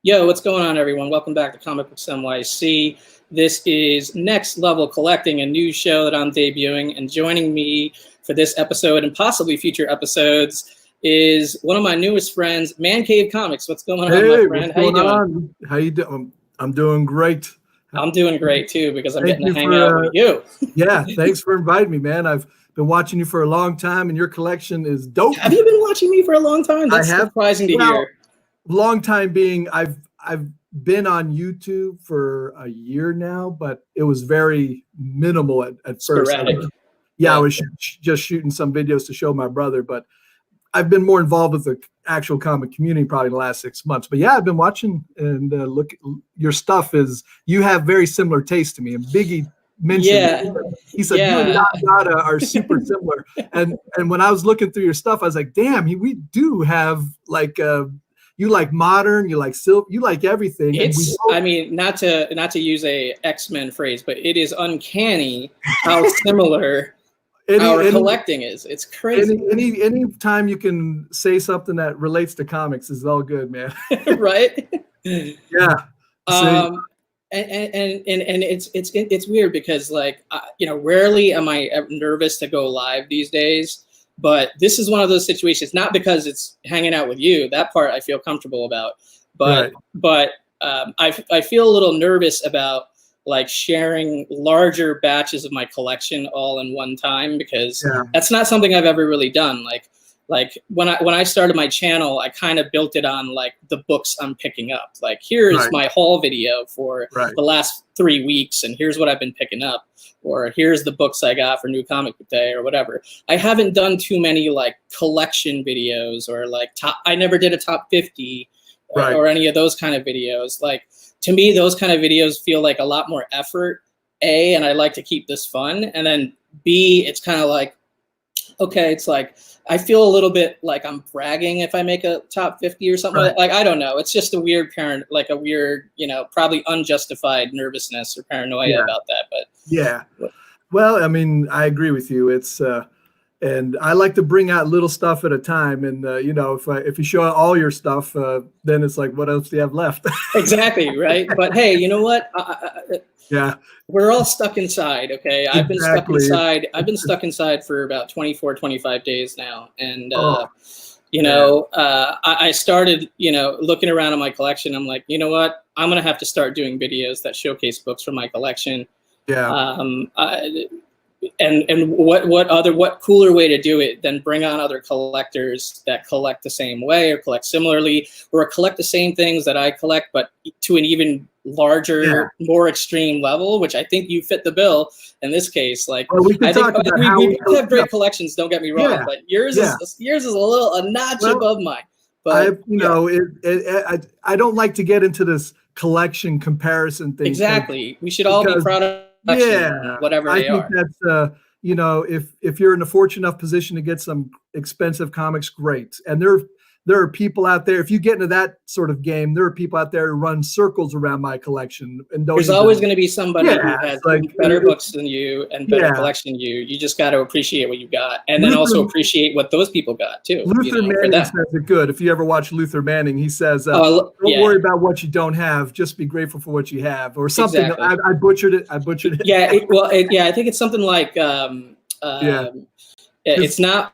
Yo, what's going on, everyone? Welcome back to Comic Books NYC. This is Next Level Collecting, a new show that I'm debuting, and joining me for this episode and possibly future episodes is one of my newest friends, Man Cave Comics. What's going on, my friend? How you doing? How you doing? I'm doing great. I'm doing great too because I'm getting to hang out with you. Yeah, thanks for inviting me, man. I've been watching you for a long time, and your collection is dope. Have you been watching me for a long time? That's surprising to hear. Long time being, I've been on YouTube for a year now, but it was very minimal at first. I was just shooting some videos to show my brother, but I've been more involved with the actual comic community probably the last 6 months. But yeah, I've been watching and look. Your stuff you have very similar taste to me. And Biggie mentioned, he said, you and Dada are super similar. And when I was looking through your stuff, I was like, damn, we do have like you like modern, you like silk, you like everything. I mean, not to use a X-Men phrase, but it is uncanny how similar our collecting is. It's crazy. Any time you can say something that relates to comics is all good, man. Right? Yeah. And it's weird because rarely am I nervous to go live these days. But this is one of those situations, not because it's hanging out with you. That part I feel comfortable about. But I feel a little nervous about like sharing larger batches of my collection all in one time because that's not something I've ever really done. Like when I started my channel, I kind of built it on like the books I'm picking up. Like here's my haul video for the last 3 weeks, and here's what I've been picking up, or here's the books I got for New Comic Book Day or whatever. I haven't done too many like collection videos or like I never did a top 50 or any of those kind of videos. Like to me, those kind of videos feel like a lot more effort. A, and I like to keep this fun, and then B, it's kind of like, okay, it's like I feel a little bit like I'm bragging if I make a top 50 or something like I don't know. It's just a weird probably unjustified nervousness or paranoia about that. But well, I mean, I agree with you. It's and I like to bring out little stuff at a time. And if you show all your stuff, then it's like, what else do you have left? Exactly, right. But hey, you know what? We're all stuck inside. Okay. I've been stuck inside. I've been stuck inside for about 24, 25 days now. And, I started, looking around at my collection. I'm like, you know what? I'm going to have to start doing videos that showcase books from my collection. And what cooler way to do it than bring on other collectors that collect the same way or collect similarly or collect the same things that I collect, but to an even larger, more extreme level, which I think you fit the bill in this case. Like, we have great collections, don't get me wrong, but yours is a notch above mine. But I don't like to get into this collection comparison thing. Exactly. We should all be proud of whatever they are. That's if you're in a fortunate enough position to get some expensive comics, great. And there are people out there, if you get into that sort of game, there are people out there who run circles around my collection. And there's always going to be somebody who has better books than you and better collection than you. You just got to appreciate what you got, and then also appreciate what those people got too. Luther Manning says it good. If you ever watch Luther Manning, he says, don't worry about what you don't have, just be grateful for what you have, or something. Exactly. I butchered it. I think it's something like it's not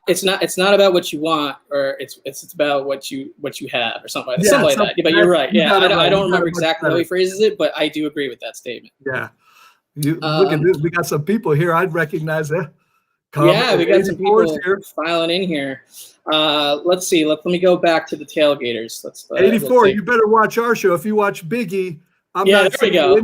about what you want, or it's about what you have, or something like that. Something like that. But you're right. I don't remember exactly how he phrases it, but I do agree with that statement. Yeah. Look at this. We got some people here. I'd recognize that. We got some people here filing in here. Let's see. Let me go back to the tailgaters. 84. You better watch our show. If you watch Biggie, I'm not there we go.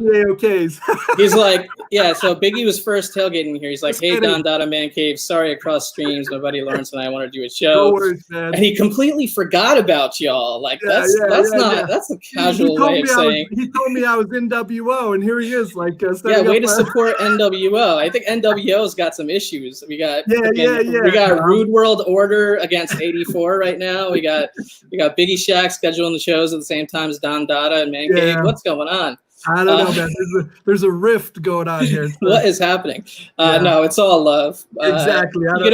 He's like, so Biggie was first tailgating here. He's like, hey, Don Dada Man Cave, sorry across streams. My buddy Lawrence and I want to do a show. No worries, man. And he completely forgot about y'all. Like, that's a casual way of saying. He told me I was NWO, and here he is. Like, way to support NWO. I think NWO's got some issues. We got we got Rude World Order against 84 right now. We got Biggie Shack scheduling the shows at the same time as Don Dada and Man Cave. What's going on? I don't know, man. There's a rift going on here. What is happening? No, it's all love. Exactly. You could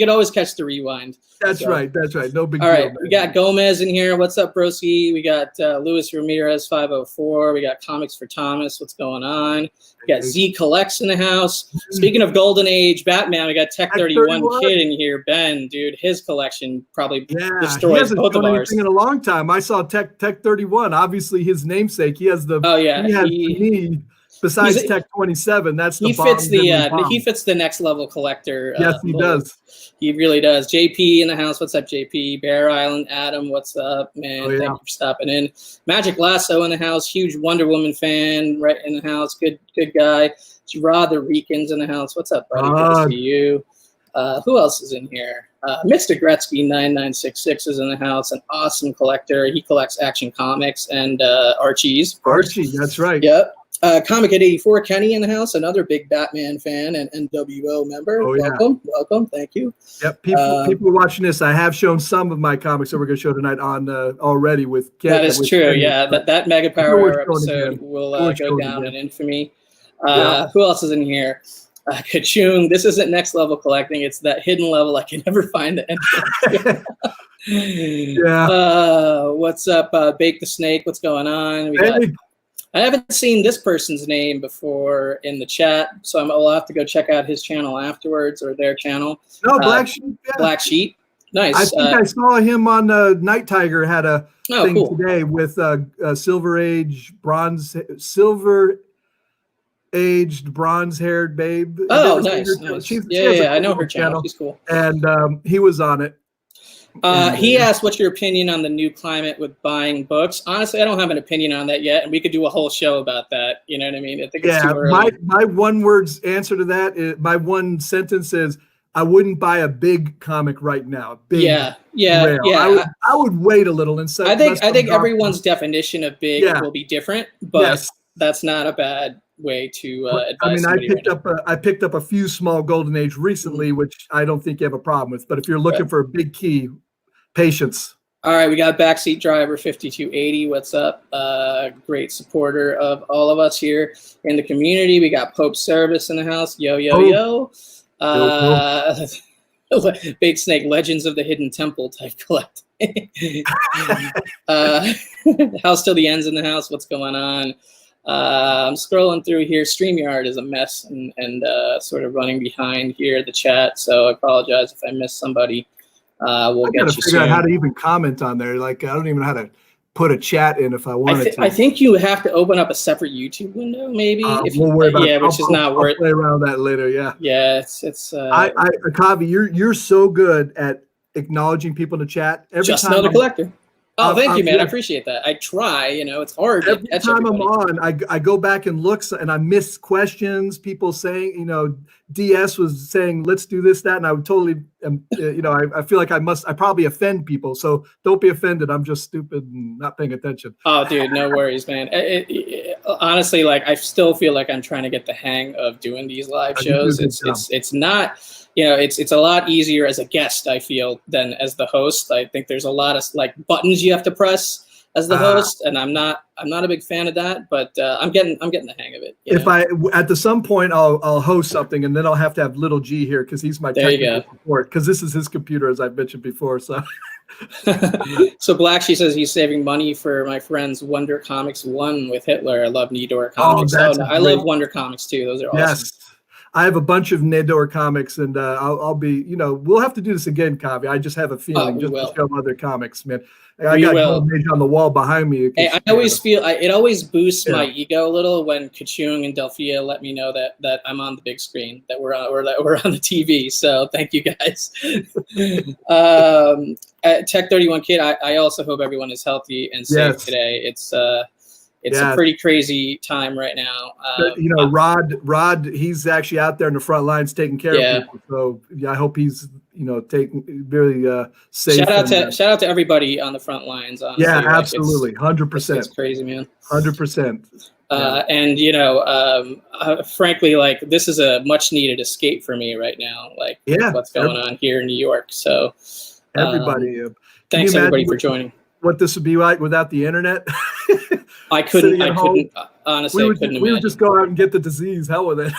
always catch the rewind. That's right. No big deal. All right, man. we got Gomez in here. What's up, broski? We got Luis Ramirez 504. We got Comics for Thomas. What's going on? We got Z Collects in the house. Speaking of Golden Age Batman, we got Tech 31 Kid in here. Ben, dude, his collection probably destroys both of ours. In a long time. I saw Tech 31. Obviously, his namesake. He has the. Oh yeah. He has me. Besides Tech 27, that's the. He fits the next level collector. Yes, he does. He really does. JP in the house. What's up, JP? Bear Island Adam. What's up, man? Thank you for stopping in. Magic Lasso in the house. Huge Wonder Woman fan right in the house. Good guy. Gerard the Ricans in the house. What's up, buddy? Good to see you. Who else is in here? Mr. Gretzky 9966 is in the house. An awesome collector. He collects Action Comics and Archie's. Archie, that's right. Yep. Comic at 84, Kenny in the house, another big Batman fan and NWO member. Welcome. Thank you. Yep. People watching this, I have shown some of my comics that we're going to show tonight on already with Kenny. That is true. Kenny. Yeah, that Mega Power episode will go down in infamy. Who else is in here? Kachung. This isn't next level collecting. It's that hidden level I can never find the entrance. What's up? Bake the Snake. What's going on? I haven't seen this person's name before in the chat, so I'll have to go check out his channel afterwards or their channel. No, Black Sheep. Yeah. Black Sheep. Nice. I think I saw him on Night Tiger had a thing today with silver-aged bronze-haired babe. Oh, nice. I know her channel. She's cool. And he was on it. He asked, what's your opinion on the new climate with buying books? Honestly, I don't have an opinion on that yet, and we could do a whole show about that. You know what I mean? I think it's too early. My one word's answer to that is, my one sentence is, I wouldn't buy a big comic right now. I would wait a little and say. I think everyone's definition of big will be different, but that's not a bad way to advise. I mean, I picked up a few small Golden Age recently, which I don't think you have a problem with. But if you're looking for a big key, patience. All right, we got Backseat Driver 5280. What's up? Great supporter of all of us here in the community. We got Pope Service in the house. Yo. Bait Snake Legends of the Hidden Temple type collecting. House Till the End's in the house. What's going on? I'm scrolling through here. StreamYard is a mess and sort of running behind here the chat. So I apologize if I missed somebody. We'll get you soon. Figure out how to even comment on there. Like, I don't even know how to put a chat in if I wanted to. I think you have to open up a separate YouTube window, maybe. We'll worry about it. Which is not worth. I'll play around that later. Yeah. Yeah, it's. Kavi, you're so good at acknowledging people in the chat. Just another collector. Oh, thank you, man. I appreciate that. I try. It's hard. Every time I'm on, I go back and look, and I miss questions. People saying, DS was saying, let's do this, that, and I would totally, I feel like I probably offend people. So don't be offended. I'm just stupid and not paying attention. Oh, dude, no worries, man. Honestly, I still feel like I'm trying to get the hang of doing these live shows. It's not. It's a lot easier as a guest, I feel, than as the host. I think there's a lot of buttons you have to press as the host, and I'm not a big fan of that. But I'm getting the hang of it. If I at some point I'll host something, and then I'll have to have Little G here because he's my technical support, because this is his computer, as I've mentioned before. So. So Black, she says he's saving money for my friend's Wonder Comics 1 with Hitler. I love Nidor Comics. I love Wonder Comics too. Those are awesome. Yes. I have a bunch of Nedor comics, and I'll be, we'll have to do this again, Kavi. I just have a feeling to show other comics, man. I got Golden Age on the wall behind me. Hey, I always feel it always boosts my ego a little when Kachung and Delphia let me know that I'm on the big screen, that we're on the TV. So thank you guys. Tech 31 Kid, I also hope everyone is healthy and safe today. It's a pretty crazy time right now. Rod, he's actually out there in the front lines taking care of people. So I hope he's taking very safe. Shout out to everybody on the front lines. Honestly. Yeah, absolutely, 100%. It's crazy, man. 100%. And frankly, this is a much needed escape for me right now. What's going on here in New York. So everybody, thanks everybody for joining. What this would be like without the internet? I couldn't Honestly, I couldn't we would imagine. just go out and get the disease. Hell with it.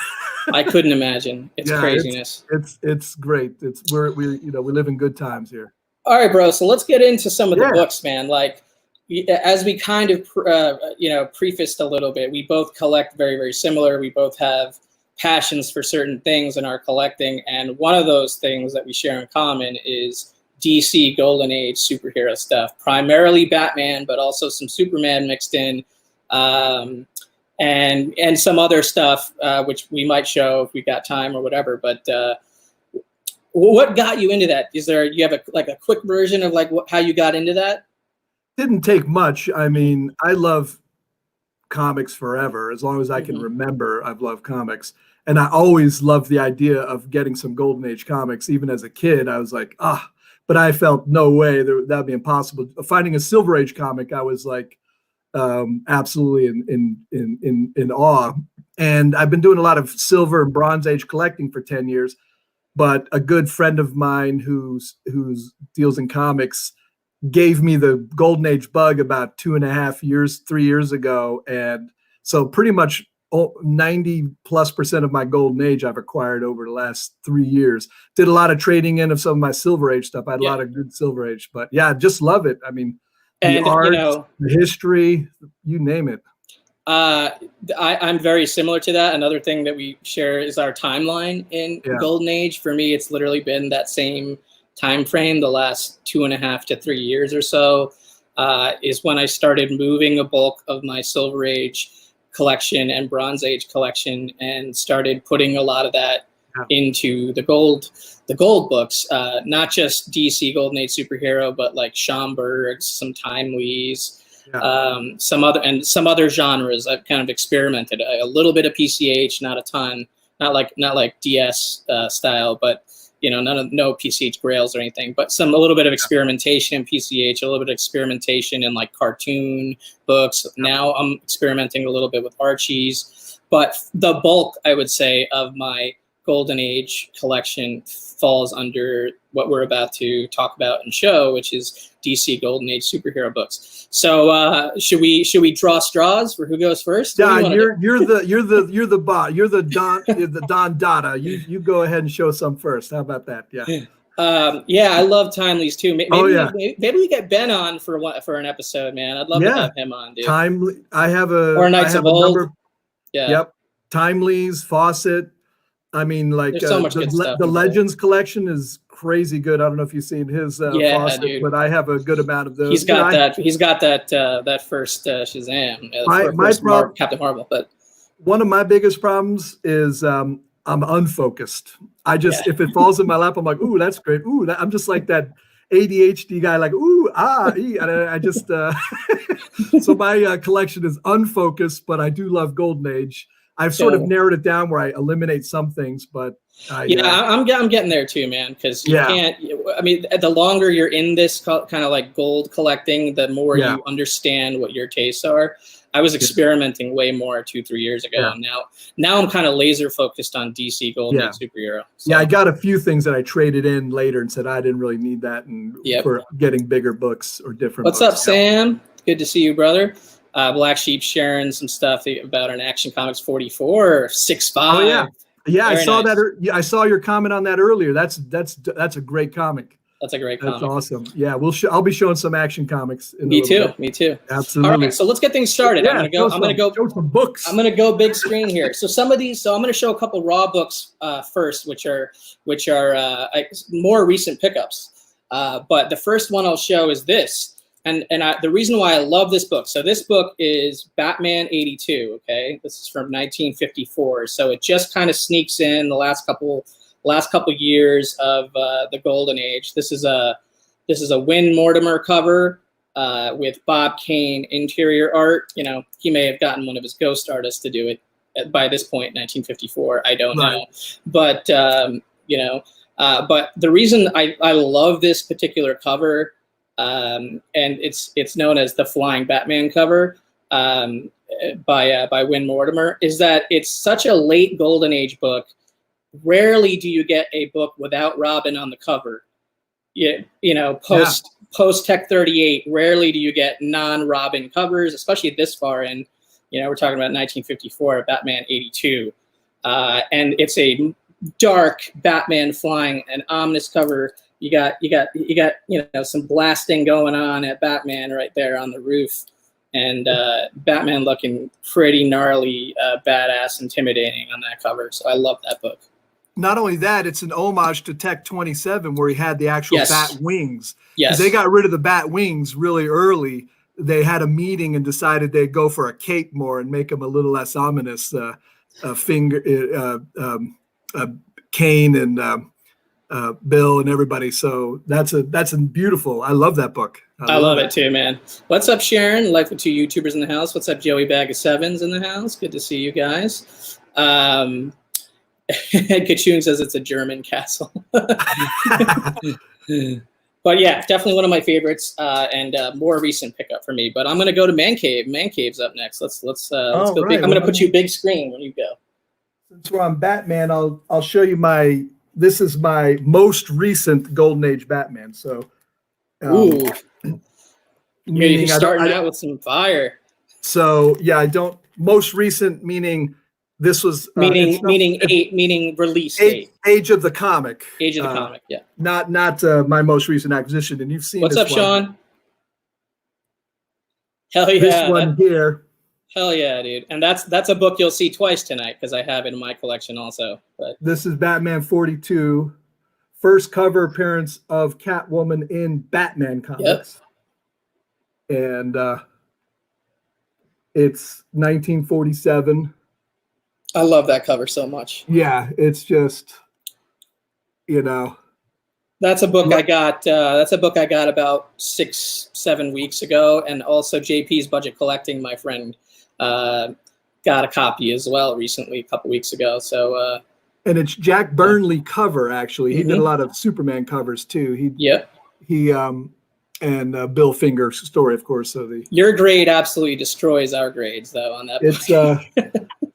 I couldn't imagine. It's craziness. It's great. We live in good times here. All right, bro. So let's get into some of the books, man. Like, as we kind of prefaced a little bit, we both collect very, very similar. We both have passions for certain things in our collecting, and one of those things that we share in common is DC Golden Age superhero stuff. Primarily Batman, but also some Superman mixed in, and some other stuff which we might show if we got time or whatever. But what got you into that? You have a quick version of like how you got into that? Didn't take much. I mean, I love comics forever. As long as I can remember, I've loved comics. And I always loved the idea of getting some Golden Age comics. Even as a kid, I was like, but I felt no way that would be impossible. Finding a Silver Age comic, I was like absolutely in awe. And I've been doing a lot of Silver and Bronze Age collecting for 10 years. But a good friend of mine who's deals in comics gave me the Golden Age bug about 3 years ago. And so pretty much 90+% of my Golden Age I've acquired over the last 3 years. Did a lot of trading in of some of my Silver Age stuff. I had a lot of good Silver Age, but yeah, just love it. I mean, the art, the history, you name it. I'm very similar to that. Another thing that we share is our timeline in Golden Age. For me, it's literally been that same time frame. The last 2.5 to 3 years or so is when I started moving a bulk of my Silver Age collection and Bronze Age collection, and started putting a lot of that into the gold books. Not just DC Golden Age superhero, but like Schomburg's, some Timely's. Some other genres. I've kind of experimented a little bit of PCH, not a ton, not like DS style, but no PCH grails or anything, but a little bit of experimentation in PCH, a little bit of experimentation in like cartoon books. Now I'm experimenting a little bit with Archie's, but the bulk, I would say, of my Golden Age collection falls under what we're about to talk about and show, which is DC Golden Age superhero books. So should we draw straws for who goes first? Yeah, you're the bot. You're the Don Dada. You go ahead and show some first. How about that? Yeah. Yeah, I love Timely's too. Maybe we get Ben on for an episode, man. I'd love to have him on, dude. Timely. I have a or Knights of Old. Yep. Timely's, Fawcett. I mean, like so much good stuff, the Legends collection is crazy good. I don't know if you've seen his Fawcett, dude. But I have a good amount of those. He's got that first Shazam, Captain Marvel. But one of my biggest problems is I'm unfocused. I just if it falls in my lap, I'm like, ooh, that's great. Ooh, I'm just like that ADHD guy, like ooh, and I just so my collection is unfocused, but I do love Golden Age. I've sort of narrowed it down where I eliminate some things, but I'm getting there too, man. Because you can't. I mean, the longer you're in this kind of like gold collecting, the more you understand what your tastes are. I was experimenting way more 2-3 years ago, and now I'm kind of laser focused on DC Golden Age superhero. So. Yeah, I got a few things that I traded in later and said I didn't really need that, and for getting bigger books or different. What's up, Sam? Good to see you, brother. Black Sheep sharing some stuff about an Action Comics 44 6.5. Oh yeah, I saw nice. that. I saw your comment on that earlier. That's a great comic. That's a great comic. That's awesome. Yeah, I'll be showing some Action Comics. Me too. Absolutely. All right, so let's get things started. Yeah, I'm gonna go show some books. I'm gonna go big screen here. So I'm gonna show a couple raw books first, which are more recent pickups. But the first one I'll show is this. And the reason why I love this book, so this book is Batman 82, okay? This is from 1954. So it just kind of sneaks in the last couple years of the Golden Age. This is a Win Mortimer cover with Bob Kane interior art. He may have gotten one of his ghost artists to do it by this point, 1954. I don't know. But, but the reason I love this particular cover, and it's known as the Flying Batman cover by Win Mortimer, is that it's such a late Golden Age book. Rarely do you get a book without Robin on the cover. Post Tech 38, rarely do you get non-Robin covers, especially this far in. You know, we're talking about 1954, Batman 82, and it's a dark Batman flying, an ominous cover. You got some blasting going on at Batman right there on the roof, and Batman looking pretty gnarly, badass, intimidating on that cover. So I love that book. Not only that, it's an homage to Tech 27, where he had the actual bat wings. Yes, they got rid of the bat wings really early. They had a meeting and decided they'd go for a cape more and make them a little less ominous. Kane and Bill and everybody. So that's a beautiful. I love that book. I love it too, man. What's up, Sharon? Life with two YouTubers in the house. What's up, Joey Bag of Sevens in the house? Good to see you guys. Kachun says it's a German castle. But yeah, definitely one of my favorites, and more recent pickup for me. But I'm gonna go to Man Cave. Man Cave's up next. Let's go. Right. Big. I'm gonna put you big screen when you go. Since we're on Batman, I'll show you this is my most recent Golden Age Batman. So, ooh, you're starting out with some fire. So yeah, most recent meaning this was meaning release date. Age of the comic. Age of the comic, yeah. Not my most recent acquisition, and you've seen. What's up, Sean? Hell yeah! This one here. Hell yeah, dude! And that's a book you'll see twice tonight because I have it in my collection also. But this is Batman 42, first cover appearance of Catwoman in Batman comics, and it's 1947. I love that cover so much. Yeah, it's just, That's a book I got. That's a book I got about 6-7 weeks ago, and also JP's Budget Collecting. My friend got a copy as well recently, a couple weeks ago. So, and it's Jack Burnley cover actually. He did a lot of Superman covers too. He and Bill Finger's story, of course. So your grade absolutely destroys our grades, though. On that, it's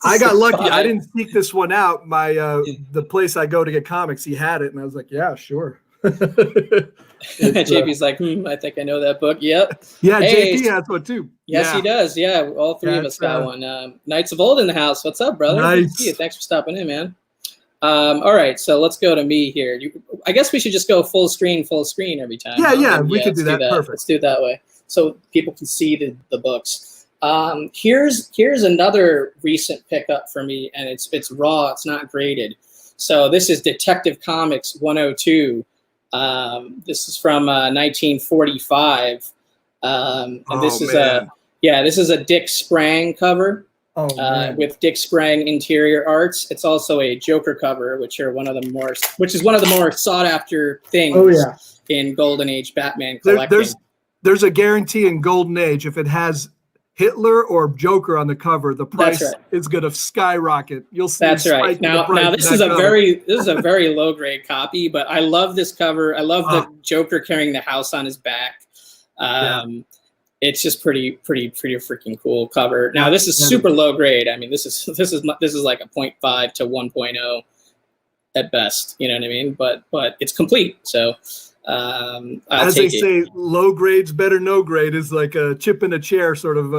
I got lucky. I didn't seek this one out. My the place I go to get comics, he had it, and I was like, yeah, sure. JP's like, I think I know that book. Yep. Yeah, hey, JP has one too. Yes, he does. Yeah, all three of us got one. Knights of Old in the house. What's up, brother? Nice. Good to see you. Thanks for stopping in, man. All right, so let's go to me here. I guess we should just go full screen every time. Yeah, we could do that. Perfect. Let's do it that way so people can see the books. Here's another recent pickup for me, and it's raw. It's not graded. So this is Detective Comics 102. This is from 1945, and this is a Dick Sprang cover. With Dick Sprang interior arts. It's also a Joker cover, which is one of the more sought after things in Golden Age Batman collecting. There's a guarantee in Golden Age, if it has Hitler or Joker on the cover, the price is going to skyrocket. You'll see. That's right. Now this is a very low grade copy, but I love this cover. I love the Joker carrying the house on his back. It's just pretty freaking cool cover. Now this is super low grade. I mean, this is like a 0.5 to 1.0 at best. You know what I mean? But it's complete. So as they say, low grade's better. No grade is like a chip in a chair, sort of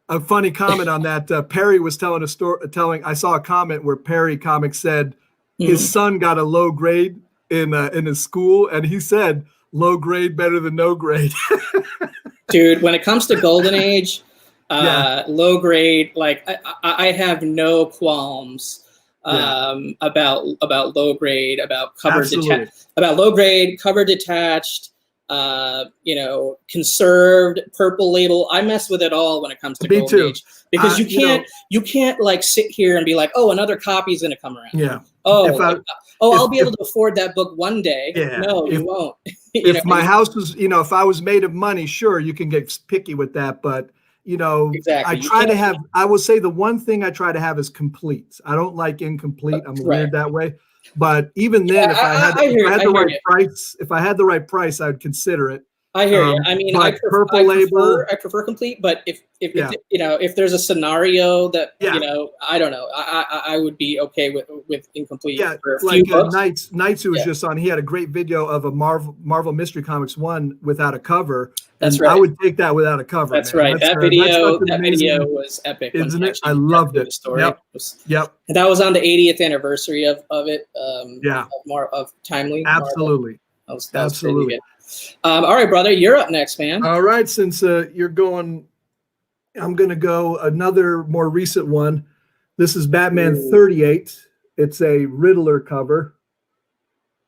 a funny comment on that. Perry was telling a story. I saw a comment where Perry Comics said his son got a low grade in his school, and he said low grade better than no grade. Dude, when it comes to Golden Age, low grade, like I have no qualms about low grade, about cover detached, conserved, purple label. I mess with it all when it comes to Golden Age because you can't like sit here and be like, oh, another copy is going to come around. Yeah. I'll be able to afford that book one day. Yeah, no, you won't. If my house was, if I was made of money, sure, you can get picky with that. But, exactly. I will say the one thing I try to have is complete. I don't like incomplete. I'm weird that way. But even then, if I had the right price, I would consider it. I hear you. I mean, I prefer complete, but if you know, if there's a scenario that you know, I don't know, I would be okay with incomplete. Yeah, for a like few books. Knights, who was just on. He had a great video of a Marvel Mystery Comics 1 without a cover. That's right. I would take that without a cover. That's man. right. That video was epic, isn't it? I loved it. Yep. And that was on the 80th anniversary of it. Of Timely. Absolutely. That was absolutely good. All right, brother, you're up next, man. All right, since you're going, I'm going to go another more recent one. This is Batman 38. It's a Riddler cover,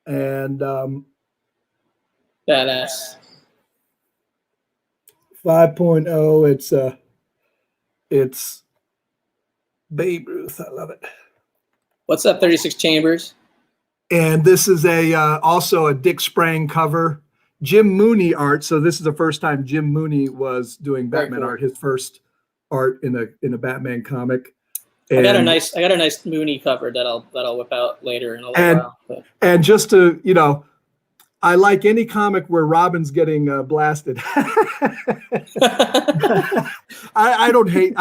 and badass. 5.0. It's Babe Ruth. I love it. What's up, 36 Chambers? And this is also a Dick Sprang cover, Jim Mooney art. So this is the first time Jim Mooney was doing Batman art. His first art in a Batman comic. And I got a nice Mooney cover that I'll whip out later in a little while. But. And just to, you know, I like any comic where Robin's getting blasted. I don't hate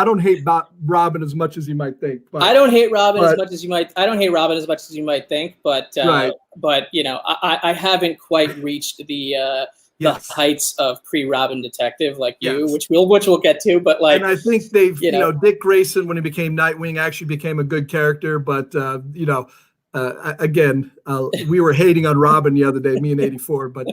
Robin as much as you might think. But, I don't hate Robin as much as you might. I don't hate Robin as much as you might think. But but you know, I haven't quite reached the heights of pre-Robin detective like you, which we'll get to. But like, and I think they've you know Dick Grayson, when he became Nightwing, actually became a good character. But you know. Again, we were hating on Robin the other day, me and 84, but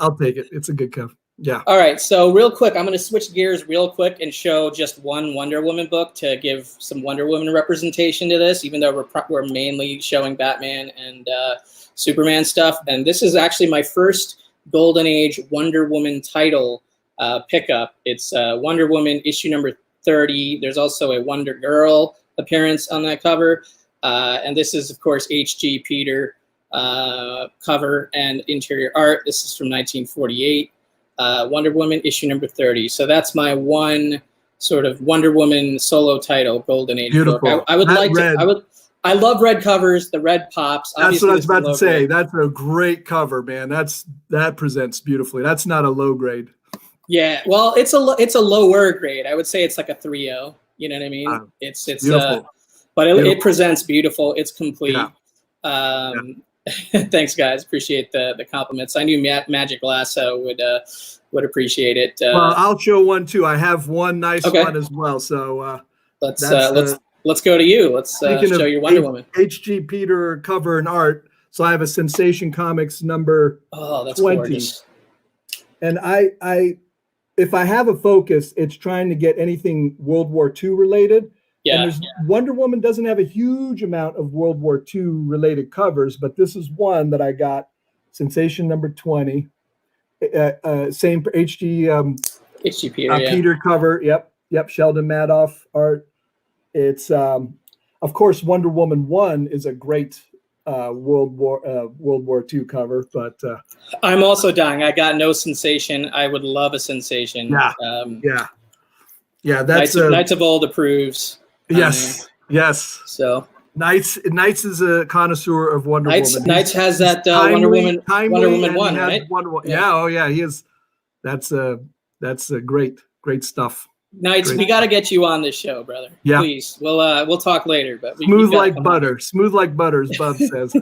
I'll take it. It's a good cover. Yeah. All right. So real quick, I'm going to switch gears real quick and show just one Wonder Woman book to give some Wonder Woman representation to this, even though we're mainly showing Batman and Superman stuff. And this is actually my first Golden Age Wonder Woman title pickup. It's Wonder Woman issue number 30. There's also a Wonder Girl appearance on that cover. And this is, of course, H.G. Peter cover and interior art. This is from 1948. Wonder Woman issue number 30. So that's my one sort of Wonder Woman solo title, Golden Age book. I would like to. I love red covers. The red pops. That's what I was about to say. That's a great cover, man. That presents beautifully. That's not a low grade. Yeah, well, it's a lower grade. I would say it's like a 3.0. You know what I mean? It's beautiful. But it presents beautiful. It's complete. Yeah. Thanks, guys. Appreciate the compliments. I knew Magic Lasso would appreciate it. Well, I'll show one too. I have one nice one as well. So let's go to you. Let's show your Wonder Woman. H.G. Peter cover and art. So I have a Sensation Comics number 20. Gorgeous. And I if I have a focus, it's trying to get anything World War II related. Yeah, and Wonder Woman doesn't have a huge amount of World War II related covers, but this is one that I got, Sensation number 20. Same H.G. Peter cover. Yep. Sheldon Madoff art. It's of course Wonder Woman 1 is a great World War II cover, but I'm also dying. I got no Sensation. I would love a Sensation. Yeah. That's Knights of Old approves. Yes. So Knights is a connoisseur of Wonder Woman. Knights has that Wonder Woman 1, right? Yeah. He is. That's a great stuff. Knights, we got to get you on this show, brother. Yeah, please. We'll talk later. But smooth like butter, as Bub says.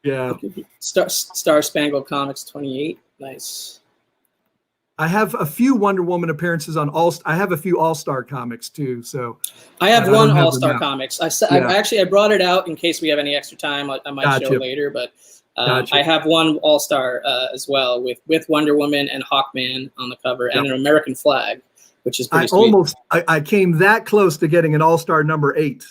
Yeah. Star Spangled Comics 28. Nice. I have a few Wonder Woman appearances on I have a few All-Star comics too. So I have one All-Star comics. I brought it out in case we have any extra time. I might show later, but I have one All-Star as well with Wonder Woman and Hawkman on the cover and an American flag, which is pretty sweet. I came that close to getting an All-Star number 8.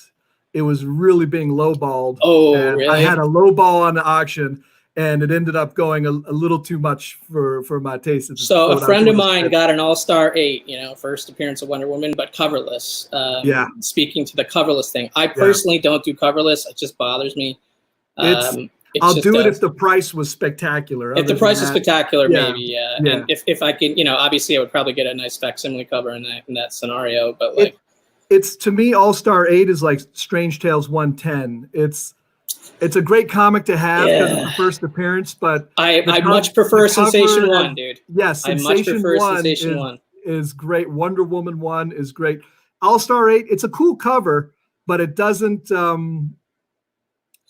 It was really being lowballed. Oh, really? I had a lowball on the auction. And it ended up going a little too much for my taste. So a friend of mine got an All-Star 8, first appearance of Wonder Woman, but coverless. Speaking to the coverless thing, I personally don't do coverless. It just bothers me. I'll do it if the price was spectacular. If the price is spectacular, maybe, yeah. And if I can, obviously I would probably get a nice facsimile cover in that scenario. But it's to me, All-Star 8 is like Strange Tales 110. It's a great comic to have because it's the first appearance, but I much prefer Sensation 1, dude. Yes, Sensation 1 is great. Wonder Woman 1 is great. All-Star 8, it's a cool cover, but it doesn't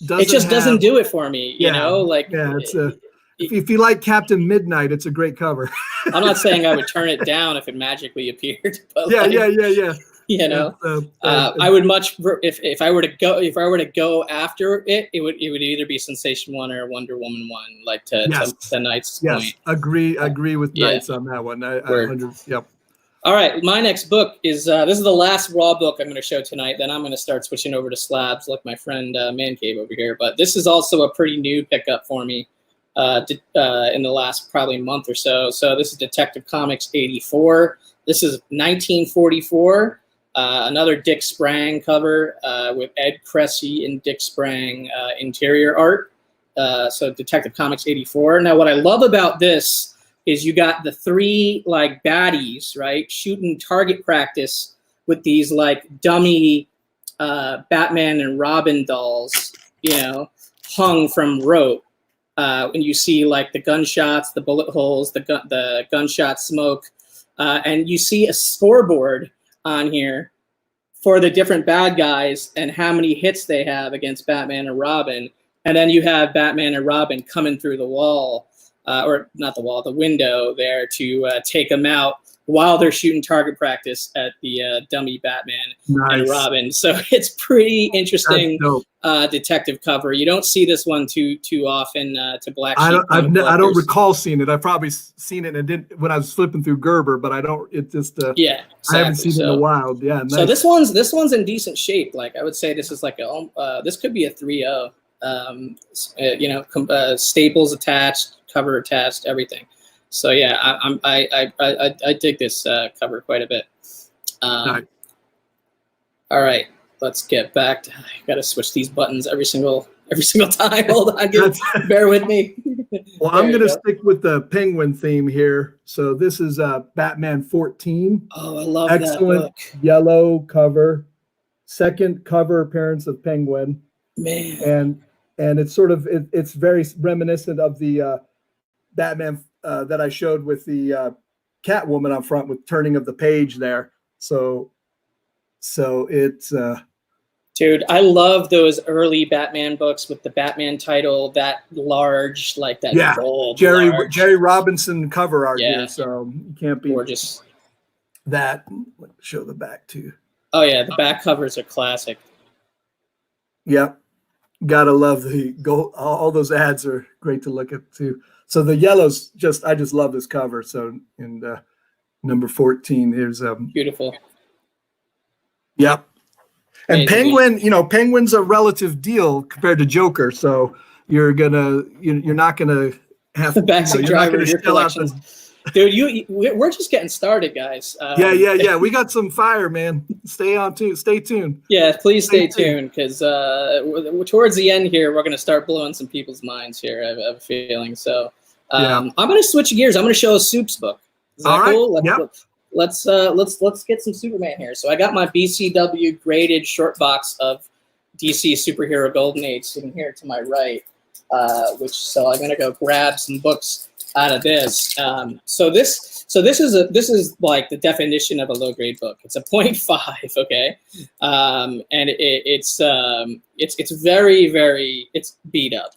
it just doesn't do it for me, you know? Like, it's if you like Captain Midnight, it's a great cover. I'm not saying I would turn it down if it magically appeared. But yeah. You know, I would much if I were to go after it, it would either be Sensation 1 or Wonder Woman 1, like to Knight's point. Agree with Knights on that one. Yep. All right, my next book is this is the last Raw book I'm going to show tonight. Then I'm going to start switching over to slabs, like my friend Man Cave over here. But this is also a pretty new pickup for me in the last probably month or so. So this is Detective Comics 84. This is 1944. Another Dick Sprang cover with Ed Cressy and Dick Sprang interior art. So Detective Comics 84. Now, what I love about this is you got the three like baddies, right, shooting target practice with these like dummy Batman and Robin dolls, you know, hung from rope. And you see like the gunshots, the bullet holes, the gunshot smoke, and you see a scoreboard on here for the different bad guys and how many hits they have against Batman and Robin. And then you have Batman and Robin coming through the wall, or not the wall, the window there to take them out while they're shooting target practice at the dummy Batman and Robin. So it's pretty interesting detective cover. You don't see this one too often to Black Sheep. I don't recall seeing it. I've probably seen it and didn't when I was flipping through Gerber, but I don't. It just exactly. I haven't seen it in a while. Yeah. Nice. So this one's in decent shape. Like I would say this is like this could be a 3.0. You know, staples attached, cover attached, everything. So yeah, I dig this cover quite a bit. Nice. All right, let's get back to. I gotta switch these buttons every single time. Hold on, bear with me. Well, I'm gonna stick with the Penguin theme here. So this is Batman 14. Oh, I love excellent that book. Yellow cover, second cover appearance of Penguin. Man, and it's sort of it's very reminiscent of the Batman that I showed with the Catwoman on front with turning of the page there. So it's dude, I love those early Batman books with the Batman title that large, like that gold. Jerry Robinson cover art here, so you can't be gorgeous. That show the back too. Oh yeah, the back covers are classic. Yep. Gotta love the gold. All those ads are great to look at too. So the yellows, I just love this cover. So in number 14, here's beautiful. Yep. And Penguin, Penguin's a relative deal compared to Joker. So you're not gonna have the backseat driver of your collection. Dude, we're just getting started, guys. Yeah. We got some fire, man. Stay tuned. Yeah, please stay tuned because towards the end here, we're going to start blowing some people's minds here. I have a feeling. So I'm going to switch gears. I'm going to show a Soups book. Is that cool? Let's get some Superman here. So I got my BCW graded short box of DC Superhero Golden Age sitting here to my right. So I'm going to go grab some books out of this. So this is like the definition of a low grade book. It's a 0.5, okay, and it's very, very, it's beat up,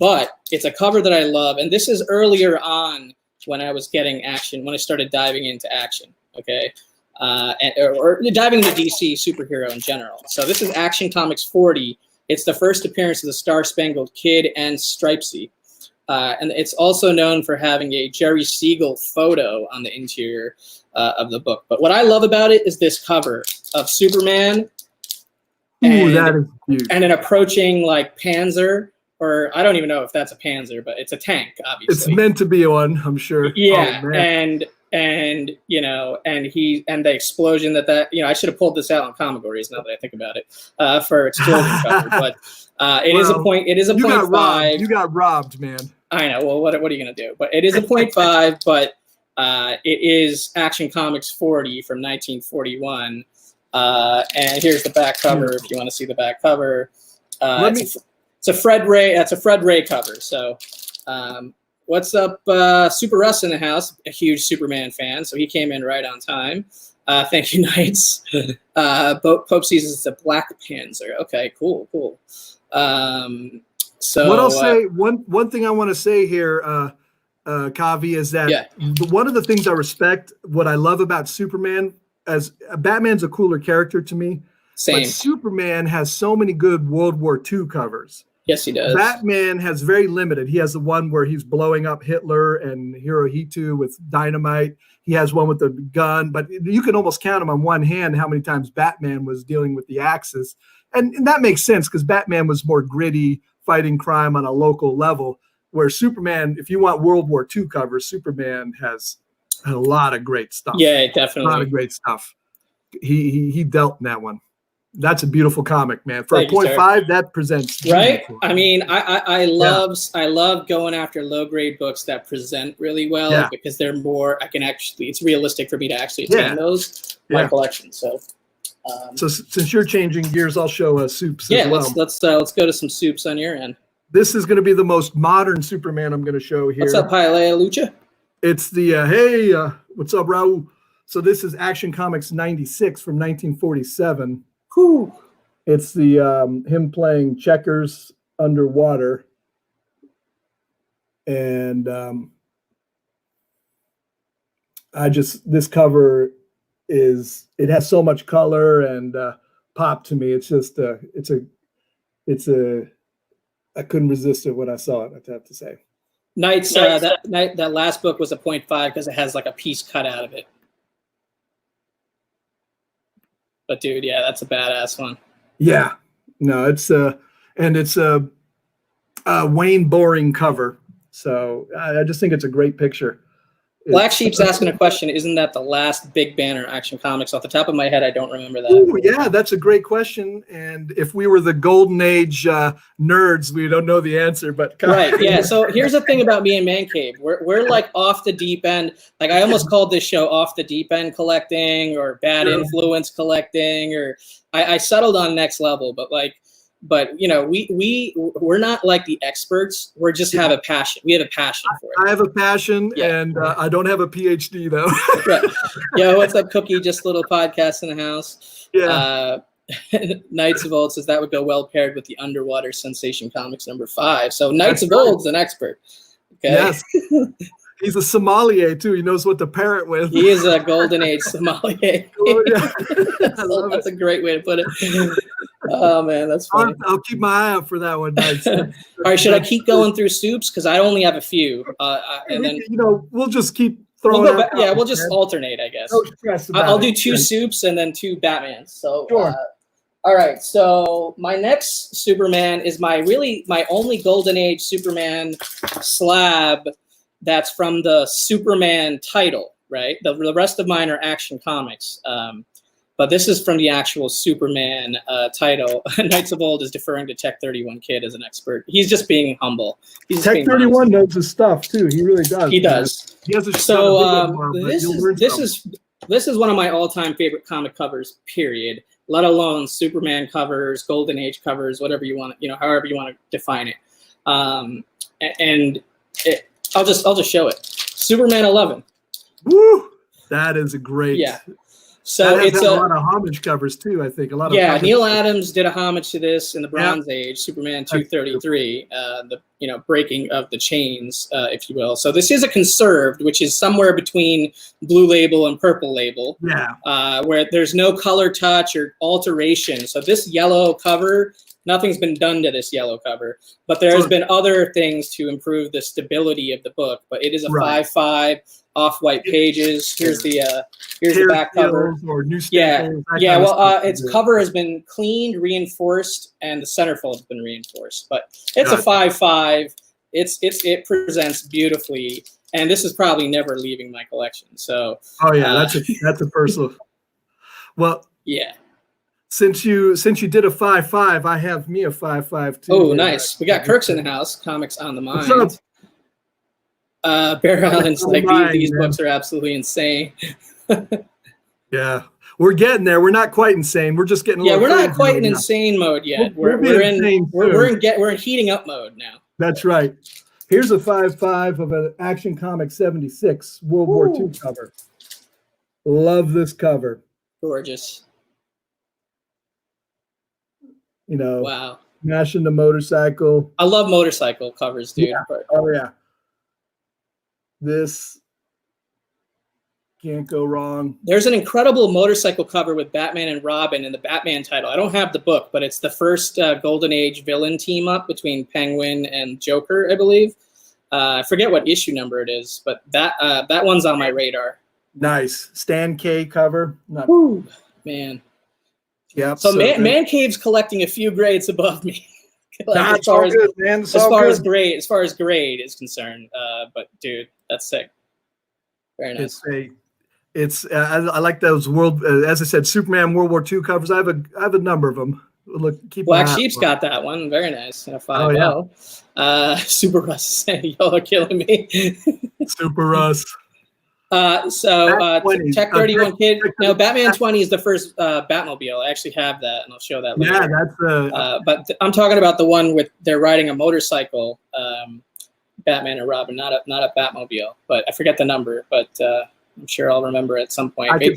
but it's a cover that I love. And this is earlier on when I was getting action, when I started diving into action, okay, or diving into DC superhero in general. So this is Action Comics 40. It's the first appearance of the Star Spangled Kid and Stripesy. And it's also known for having a Jerry Siegel photo on the interior of the book. But what I love about it is this cover of Superman and an approaching like Panzer, or I don't even know if that's a Panzer, but it's a tank, obviously. It's meant to be one, I'm sure. Yeah, and the explosion that I should have pulled this out on Comigories now that I think about it for explosion cover, but it is a 0.5. You got robbed, man. I know. Well, what are you gonna do? But it is a 0.5, but it is Action Comics 40 from 1941, and here's the back cover if you want to see the back cover. It's It's a Fred Ray. That's a Fred Ray cover. So, what's up, Super Russ in the house? A huge Superman fan, so he came in right on time. Thank you, Knights. Pope sees it's a Black Panzer. Okay, cool. So what I'll say, one thing I want to say here, Kavi, is that one of the things I respect, what I love about Superman, as Batman's a cooler character to me. Same. But Superman has so many good World War II covers. Yes, he does. Batman has very limited. He has the one where he's blowing up Hitler and Hirohito with dynamite. He has one with the gun, but you can almost count them on one hand how many times Batman was dealing with the Axis. And that makes sense because Batman was more gritty, fighting crime on a local level, where Superman, if you want World War II covers, Superman has a lot of great stuff. Yeah, definitely. A lot of great stuff. He dealt in that one. That's a beautiful comic, man. For a 0.5, that presents right. I mean, I love going after low grade books that present really well because they're more. It's realistic for me to actually attain those my collection. So, so since you're changing gears, I'll show Soups as well. let's go to some Soups on your end. This is going to be the most modern Superman I'm going to show here. What's up, Hialeah Lucha? It's the hey, what's up, Raul? So this is Action Comics 96 from 1947. Whew. It's the him playing checkers underwater, and this cover it has so much color and pop to me. It's just I couldn't resist it when I saw it. I have to say. Knights, that last book was a 0.5 because it has like a piece cut out of it. But dude, yeah, that's a badass one. Yeah, no, it's a Wayne Boring cover. So I just think it's a great picture. Black Sheep's asking a question. Isn't that the last big banner Action Comics? Off the top of my head, I don't remember that. Ooh, yeah, that's a great question. And if we were the Golden Age nerds, we don't know the answer. But right, yeah. So here's the thing about me and Man Cave. We're like off the deep end. Like I almost called this show Off the Deep End Collecting or Bad Influence Collecting, or I settled on Next Level. But you know, we're not like the experts. We just have a passion. We have a passion for it. I have a passion, and I don't have a PhD though. Right. Yo, what's up, Cookie? Just a little podcast in the house. Yeah. Knights of Old says that would go well paired with the Underwater Sensation Comics #5. So Knights of Old's an expert. Okay. Yes. He's a sommelier too. He knows what to pair it with. He is a Golden Age sommelier. Oh, yeah. That's a great way to put it. Oh man, that's funny. I'll keep my eye out for that one. Nice. All right, should I keep going through Soups because I only have a few, and then we'll just keep throwing. We'll just alternate, I guess. No stress about I'll do 2 Soups and then 2 Batmans. So, sure. All right. So my next Superman is my only Golden Age Superman slab. That's from the Superman title, right? The rest of mine are Action Comics. But this is from the actual Superman title. Knights of Old is deferring to Tech 31 Kid as an expert. He's just being humble. Tech 31 knows his stuff too. He really does. He does. He has a this is one of my all-time favorite comic covers. Period. Let alone Superman covers, Golden Age covers, whatever you want. However you want to define it. I'll just show it. Superman 11. Woo! That is a great. Yeah. So it's a lot of homage covers too. I think a lot of. Yeah, Neil Adams did a homage to this in the Bronze Age, Superman 233, the breaking of the chains, if you will. So this is a conserved, which is somewhere between Blue Label and Purple Label. Yeah. Where there's no color touch or alteration. So this yellow cover, nothing's been done to this yellow cover, but there's been other things to improve the stability of the book. But it is a 5.5. Off-white pages. Here's the back cover. Or new its cover has been cleaned, reinforced, and the centerfold has been reinforced. But it's a 5.5. It presents beautifully, and this is probably never leaving my collection. So. Oh yeah, that's a personal. Well. Yeah. Since you did a 5.5, I have me a 5.5 too. Oh, nice. We got Kirk's in the house. Comics on the mind. Bear Island's like, these books are absolutely insane. Yeah. We're getting there. We're not quite insane. We're just getting a little we're not quite right in now. insane mode yet. We're in heating up mode now. That's right. Here's a 5.5 of an Action Comics 76 World War II cover. Love this cover. Gorgeous. You know, wow. Smashing the motorcycle. I love motorcycle covers, dude. Yeah. Oh yeah. This can't go wrong. There's an incredible motorcycle cover with Batman and Robin in the Batman title. I don't have the book, but it's the first Golden Age villain team up between Penguin and Joker, I believe. I forget what issue number it is, but that one's on my radar. Nice. Stan K cover. Woo, man. Yep. So Man Cave's collecting a few grades above me. Like, as far as grade is concerned. But dude, that's sick. Very nice. I like those as I said, Superman World War II covers. I have a number of them. Look, Black Sheep's got that one. Very nice. 5.0. Super Russ is saying, y'all are killing me. Super Russ. Tech 31 Kid. No, Batman 20 is the first Batmobile. I actually have that, and I'll show that later. Yeah, that's but I'm talking about the one with they're riding a motorcycle, Batman and Robin, not a Batmobile. But I forget the number, but I'm sure I'll remember at some point. I can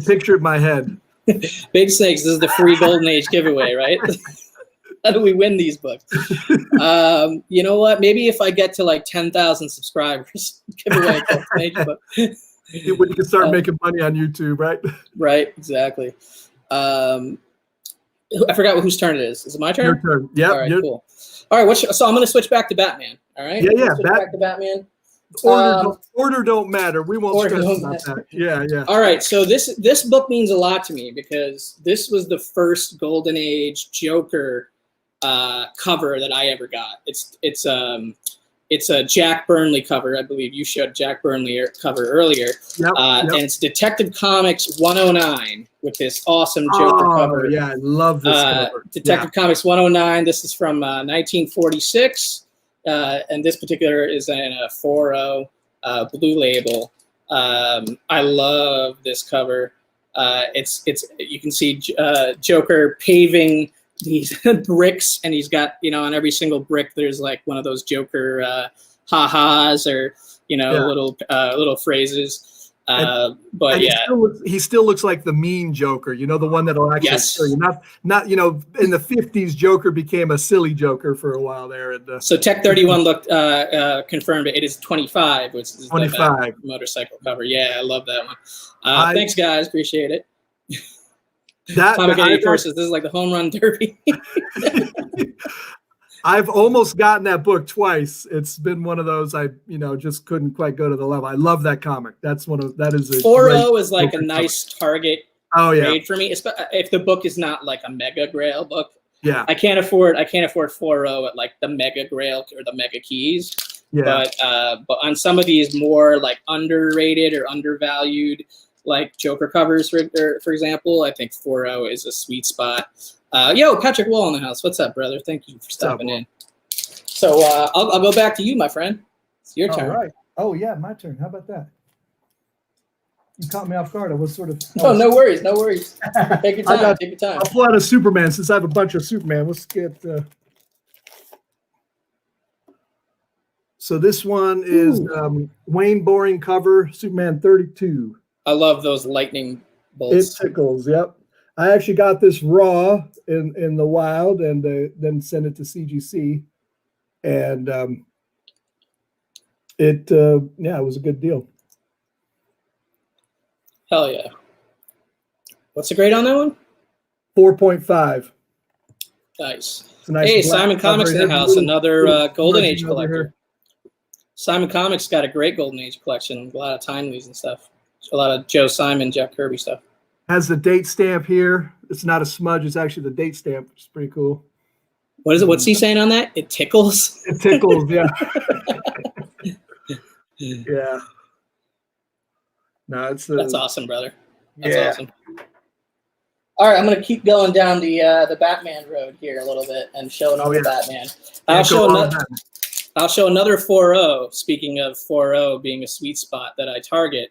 picture it in my head. Big Snakes. This is the free Golden Age giveaway, right? How do we win these books? You know what? Maybe if I get to like 10,000 subscribers, give away a Golden Age book. When you can start making money on YouTube, right? Right, exactly. I forgot whose turn it is. Is it my turn? Your turn. Yeah. All right, cool. All right, so I'm going to switch back to Batman. All right. Yeah. Back to Batman. Order don't matter. We won't stress about that. Yeah. All right. So this book means a lot to me because this was the first Golden Age Joker cover that I ever got. It's a Jack Burnley cover. I believe you showed Jack Burnley cover earlier. Yep. And it's Detective Comics 109 with this awesome Joker cover. Yeah, I love this cover. Detective Comics 109. This is from 1946. And this particular is in a 4.0 blue label. I love this cover. It's you can see Joker paving these bricks, and he's got, on every single brick there's like one of those Joker ha-has or little phrases. But yeah, he still looks like the mean Joker, the one that'll actually kill you. Not in the 50s Joker became a silly Joker for a while there. So Tech 31 looked confirmed it is 25, which is 25 motorcycle cover. Yeah, I love that one. Thanks guys, appreciate it. Comic Forces. This is like the home run derby. I've almost gotten that book twice. It's been one of those I just couldn't quite go to the level. I love that comic. That is a 4.0 is like a nice target grade for me. If the book is not like a mega grail book. Yeah. I can't afford 4.0 at like the mega grail or the mega keys. Yeah. But on some of these more like underrated or undervalued like Joker covers, for example, I think 4.0 is a sweet spot. Yo, Patrick Wall in the house. What's up, brother? Thank you for stopping in. So I'll go back to you, my friend. It's your turn. All right. Oh, yeah, my turn. How about that? You caught me off guard. I was sort of... No worries. Take your time. Take your time. I'll pull out a Superman since I have a bunch of Superman. Let's get... So this one is Wayne Boring cover, Superman 32. I love those lightning bolts. It tickles, yep. I actually got this raw in the wild and then sent it to CGC. And it was a good deal. Hell yeah. What's the grade on that one? 4.5. Nice. Nice. Hey, Simon Comics in the house, another Golden Age collector. Simon Comics got a great Golden Age collection, a lot of timelies and stuff. A lot of Joe Simon, Jack Kirby stuff. Has the date stamp here. It's not a smudge. It's actually the date stamp, which is pretty cool. What is it? What's he saying on that? It tickles? It tickles, yeah. Yeah. No, that's awesome, brother. That's awesome. All right, I'm going to keep going down the Batman road here a little bit and show another Batman. I'll show another 4.0. Speaking of 4.0 being a sweet spot that I target,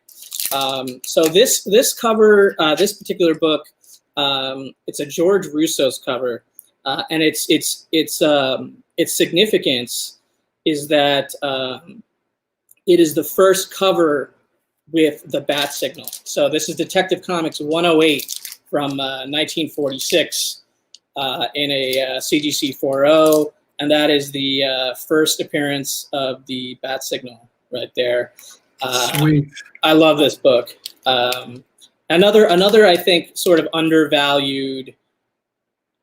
So this cover, this particular book, it's a George Russo's cover, and its significance is that it is the first cover with the bat signal. So this is Detective Comics 108 from 1946 in a CGC 4.0, and that is the first appearance of the bat signal right there. Sweet. I love this book. Another I think sort of undervalued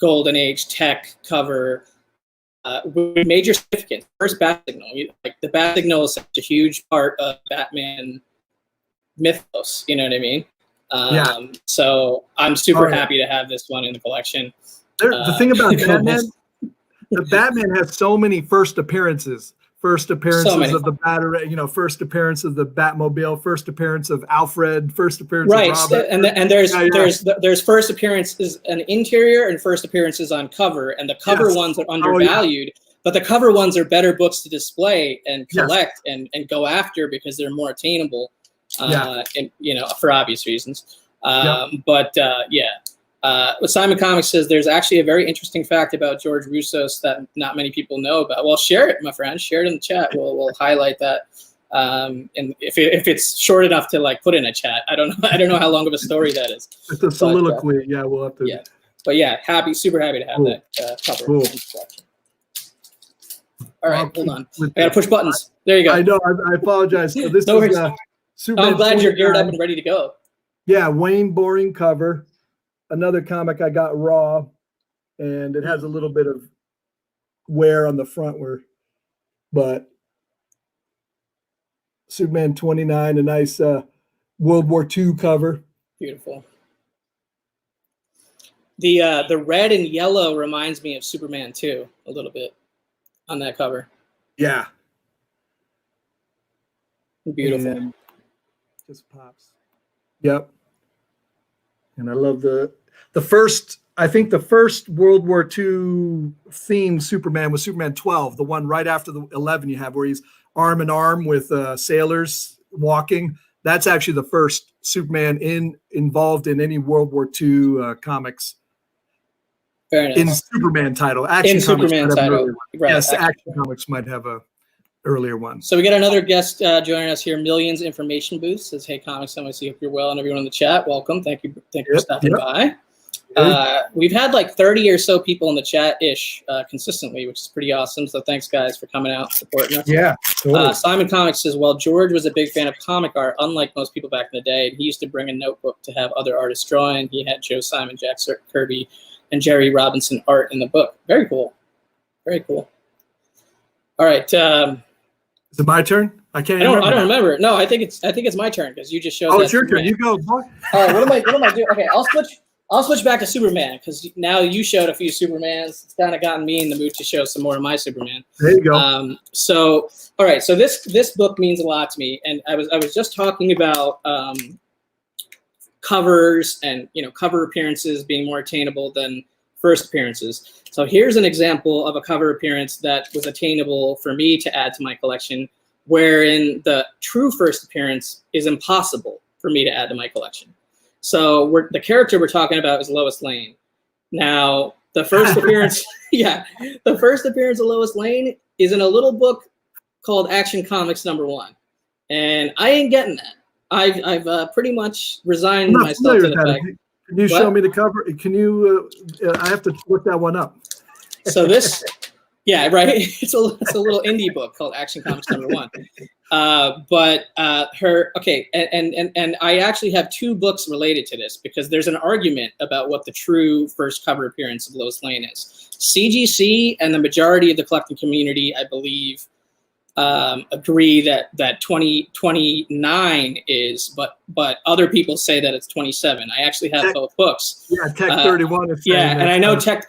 golden age tech cover with major significance. First bat signal. Like the bat signal is such a huge part of Batman mythos. You know what I mean? Yeah. So I'm super happy to have this one in the collection. The thing about Batman, the Batman has so many first appearances. First appearances of the Batarang, first appearance of the Batmobile, first appearance of Alfred, first appearance of Robin. And there's first appearances on interior and first appearances on cover, and the cover ones are undervalued, but the cover ones are better books to display and collect and go after because they're more attainable, and for obvious reasons. Simon Comics says there's actually a very interesting fact about George Russos that not many people know about. Well, share it, my friend. Share it in the chat. We'll highlight that. And if it's short enough to like put in a chat, I don't know how long of a story that is. It's a soliloquy. We'll have to. Yeah, but super happy to have that cover. Cool. All right, hold on. I gotta push buttons. There you go. I know. I apologize. So this no is I'm glad you're geared up and ready to go. Yeah, Wayne Boring cover. Another comic I got raw, and it has a little bit of wear on the front, but Superman 29, a nice World War II cover. Beautiful. The red and yellow reminds me of Superman 2 a little bit on that cover. Yeah. Beautiful. And just pops. Yep. And I love the first World War II themed Superman was Superman 12, the one right after the 11 you have where he's arm in arm with sailors walking. That's actually the first Superman involved in any World War II comics. Fair enough. In Superman title. Action Comics Action Comics might have a earlier one. So we got another guest joining us here, Millions Information Booth. Says, hey, Comics, I hope you're well, and everyone in the chat, welcome. Thank you for stopping by. We've had like 30 or so people in the chat-ish consistently, which is pretty awesome. So thanks, guys, for coming out and supporting us. Yeah. Totally. Simon Comics says, well, George was a big fan of comic art, unlike most people back in the day. He used to bring a notebook to have other artists drawing. He had Joe Simon, Jack Kirby, and Jerry Robinson art in the book. Very cool. Very cool. All right. Is it my turn? I don't remember. No, I think it's my turn because you just showed. Oh, it's your turn. You go. All right. What am I doing? Okay, I'll switch back to Superman because now you showed a few Supermans. It's kind of gotten me in the mood to show some more of my Superman. There you go. So all right. So this book means a lot to me, and I was just talking about covers and cover appearances being more attainable than first appearances. So here's an example of a cover appearance that was attainable for me to add to my collection, wherein the true first appearance is impossible for me to add to my collection. So the character we're talking about is Lois Lane. Now, the first appearance, the first appearance of Lois Lane is in a little book called Action Comics #1, and I ain't getting that. I've pretty much resigned myself to the fact. Can you show me the cover? Can you? I have to look that one up. So this, right. It's a little indie book called Action Comics #1. And I actually have two books related to this because there's an argument about what the true first cover appearance of Lois Lane is. CGC and the majority of the collecting community, I believe, agree that 29 is, but other people say that it's 27. I actually have both books. Yeah, Tech 31 is and I know Tech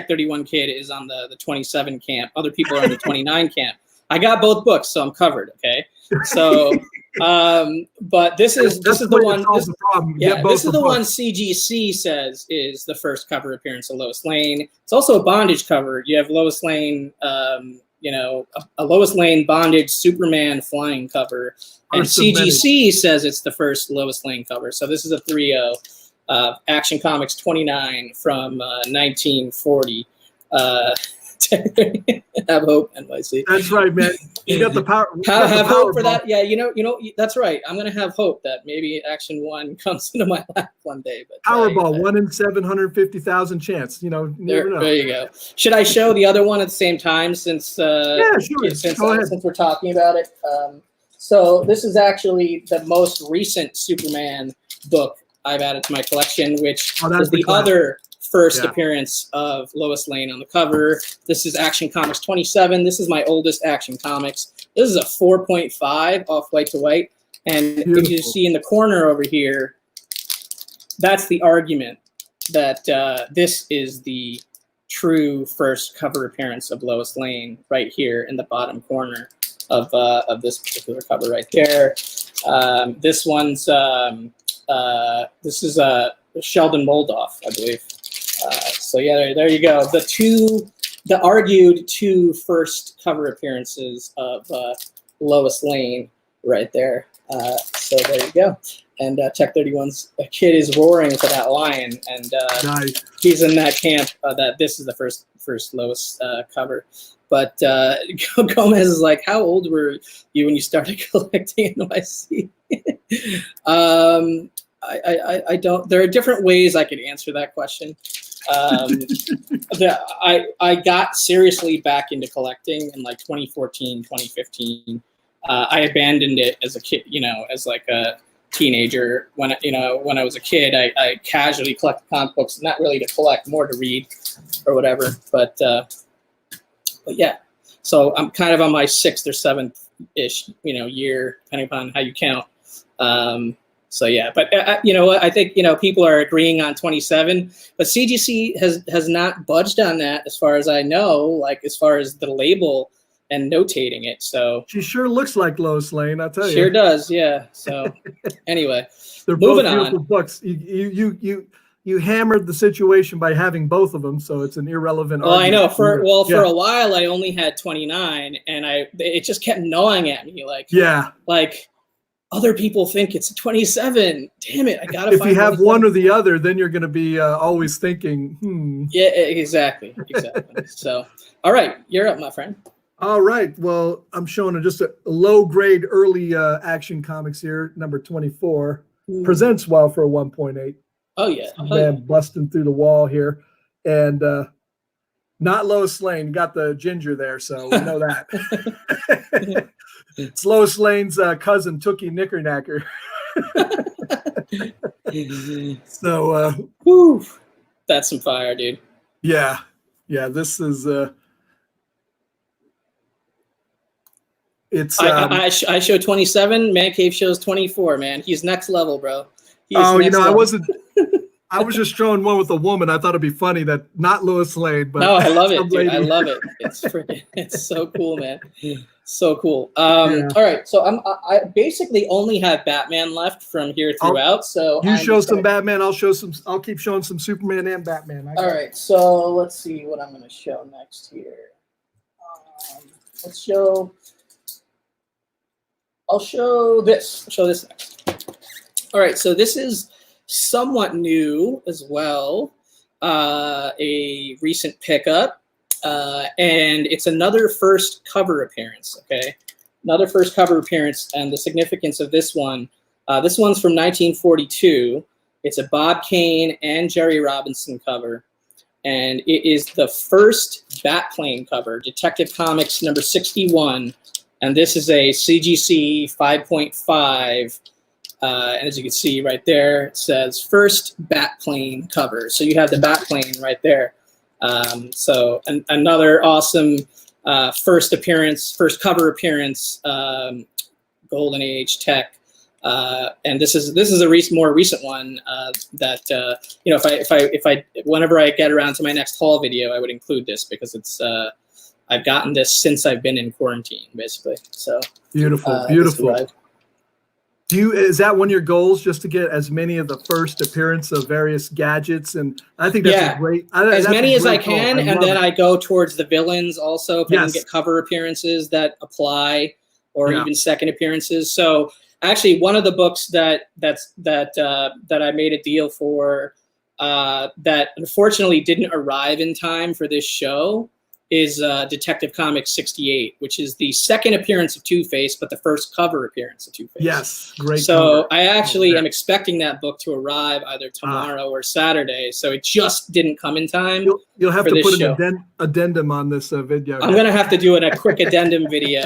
31 Kid is on the 27 camp. Other people are in the 29 camp. I got both books, so I'm covered. Okay, so but this is the one. This is the one CGC says is the first cover appearance of Lois Lane. It's also a bondage cover. You have Lois Lane. you know, a Lois Lane bondage Superman flying cover, and CGC says it's the first Lois Lane cover. So this is a 3-0. Action Comics 29 from 1940. Have hope, NYC. That's right, man. You got the power. Have hope for that. Yeah, you know, that's right. I'm gonna have hope that maybe Action 1 comes into my lap one day. But Powerball, 1 in 750,000 chance. You know, never know. There you go. Should I show the other one at the same time since yeah, sure. since we're talking about it? So this is actually the most recent Superman book I've added to my collection, which is the other first appearance of Lois Lane on the cover. This is Action Comics 27. This is my oldest Action Comics. This is a 4.5 off white to white. And if you see in the corner over here, that's the argument that this is the true first cover appearance of Lois Lane right here in the bottom corner of this particular cover right there. This one's this is Sheldon Moldoff, I believe. So yeah, there you go. The argued two first cover appearances of Lois Lane right there. So there you go. And Tech 31's kid is roaring for that lion, and nice. He's in that camp that this is the first Lois cover. But Gomez is like, how old were you when you started collecting NYC? I don't. There are different ways I could answer that question. I got seriously back into collecting in like 2014, 2015. I abandoned it as a kid, you know, as like a teenager. When I was a kid, I casually collected comic books, not really to collect, more to read or whatever. But yeah, so I'm kind of on my 6th or 7th-ish, year, depending upon how you count. So yeah, but I think people are agreeing on 27, but CGC has not budged on that as far as I know. Like as far as the label and notating it, so she sure looks like Lois Lane. I tell you, sure does. Yeah. So anyway, they're both beautiful books. You hammered the situation by having both of them, so it's an irrelevant. Well, I know for a while I only had 29, and it just kept gnawing at me, like other people think it's a 27. Damn it, I gotta. If you have one or the other, then you're going to be always thinking, Yeah, exactly. So, all right, you're up, my friend. All right. Well, I'm showing just a low-grade early Action Comics here, number 24. Presents well for a 1.8. Oh yeah, man, busting through the wall here, and not Lois Lane. Got the ginger there, so we know that. It's Lois Lane's cousin, Tookie Knickerknacker. So, whew, that's some fire, dude. Yeah. This is. It's. I show 27. Man Cave shows 24. Man, he's next level, bro. I wasn't. I was just showing one with a woman. I thought it'd be funny that not Lois Lane, but no, I love it, dude. I love it. It's so cool, man. So cool. All right, so I basically only have Batman left from here throughout. So you show some Batman. I'll show some. I'll keep showing some Superman and Batman. All right, so let's see what I'm going to show next here. Let's show. I'll show this. I'll show this next. All right, so this is somewhat new as well, a recent pickup, and it's another first cover appearance, okay? Another first cover appearance, and the significance of this one's from 1942. It's a Bob Kane and Jerry Robinson cover, and it is the first Batplane cover, Detective Comics number 61, and this is a CGC 5.5. And as you can see right there, it says first Batplane cover. So you have the Batplane right there. So another awesome first cover appearance, Golden Age Tech. And this is a more recent one that whenever I get around to my next haul video, I would include this because it's I've gotten this since I've been in quarantine, basically. So beautiful. Is that one of your goals, just to get as many of the first appearance of various gadgets? And I think that's a great, as many as I can, and then I go towards the villains also, if I can get cover appearances that apply, or even second appearances. So actually, one of the books that I made a deal for that unfortunately didn't arrive in time for this show is Detective Comics 68, which is the second appearance of Two-Face, but the first cover appearance of Two-Face. Yes, great. So I actually am expecting that book to arrive either tomorrow or Saturday. So it just didn't come in time. You'll have to put an addendum on this video. I'm going to have to do a quick addendum video,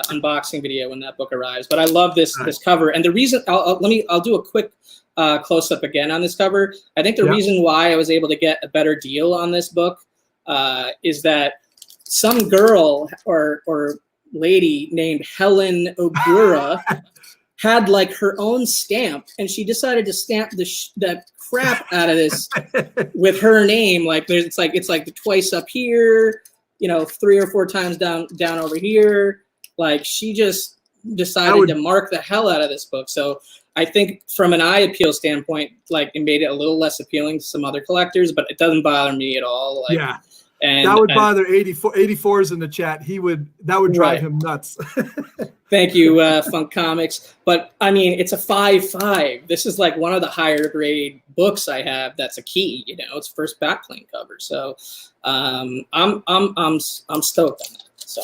unboxing video when that book arrives. But I love this cover, and the reason I'll do a quick close up again on this cover. I think the reason why I was able to get a better deal on this book is that some girl or lady named Helen Ogura had like her own stamp, and she decided to stamp the crap out of this with her name. Like it's like the twice up here, 3 or 4 times down over here. Like she just decided to mark the hell out of this book. So I think from an eye appeal standpoint, like it made it a little less appealing to some other collectors, but it doesn't bother me at all. Like, and that would bother 84's in the chat. That would drive him nuts. Thank you, Funk Comics. But I mean, it's a 5.5. This is like one of the higher grade books I have. That's a key. It's first backplane cover. So I'm stoked on that. So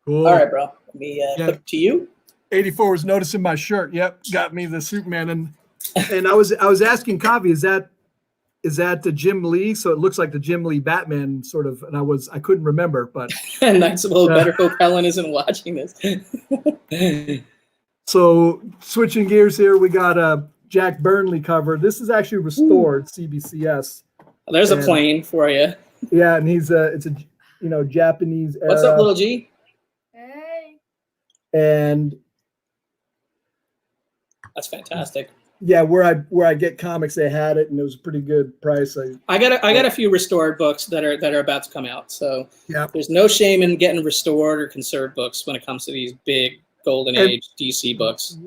cool. All right, bro. Let me put it to you. 84 was noticing my shirt. Yep, got me the Superman, and I was asking Kavi, is that the Jim Lee? So it looks like the Jim Lee Batman sort of, and I couldn't remember, but nice. Well, better hope Helen isn't watching this. So switching gears here, we got a Jack Burnley cover. This is actually restored CBCS. Well, there's a plane for you. Yeah, and it's a Japanese era. What's up, little G? Hey. And that's fantastic. Yeah, where I get comics, they had it, and it was a pretty good price. I got a few restored books that are about to come out. So there's no shame in getting restored or conserved books when it comes to these big Golden Age DC books.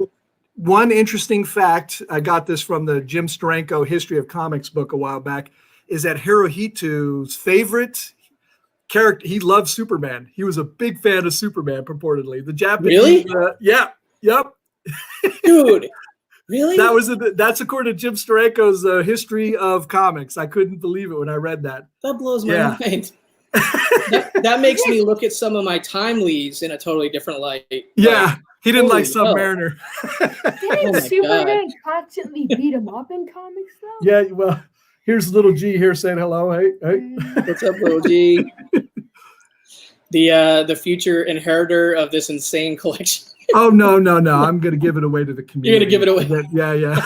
One interesting fact, I got this from the Jim Steranko History of Comics book a while back, is that Hirohito's favorite character, he loved Superman. He was a big fan of Superman, purportedly. The Japanese, Yep. Dude. Really? That's according to Jim Steranko's History of Comics. I couldn't believe it when I read that. That blows my mind. that makes me look at some of my timelies in a totally different light. Yeah, he didn't like Submariner. Didn't Superman constantly beat him up in comics though? Yeah, well, here's little G here saying hello. Hey. What's up, little G? The future inheritor of this insane collection. Oh, no. I'm going to give it away to the community. You're going to give it away? Yeah.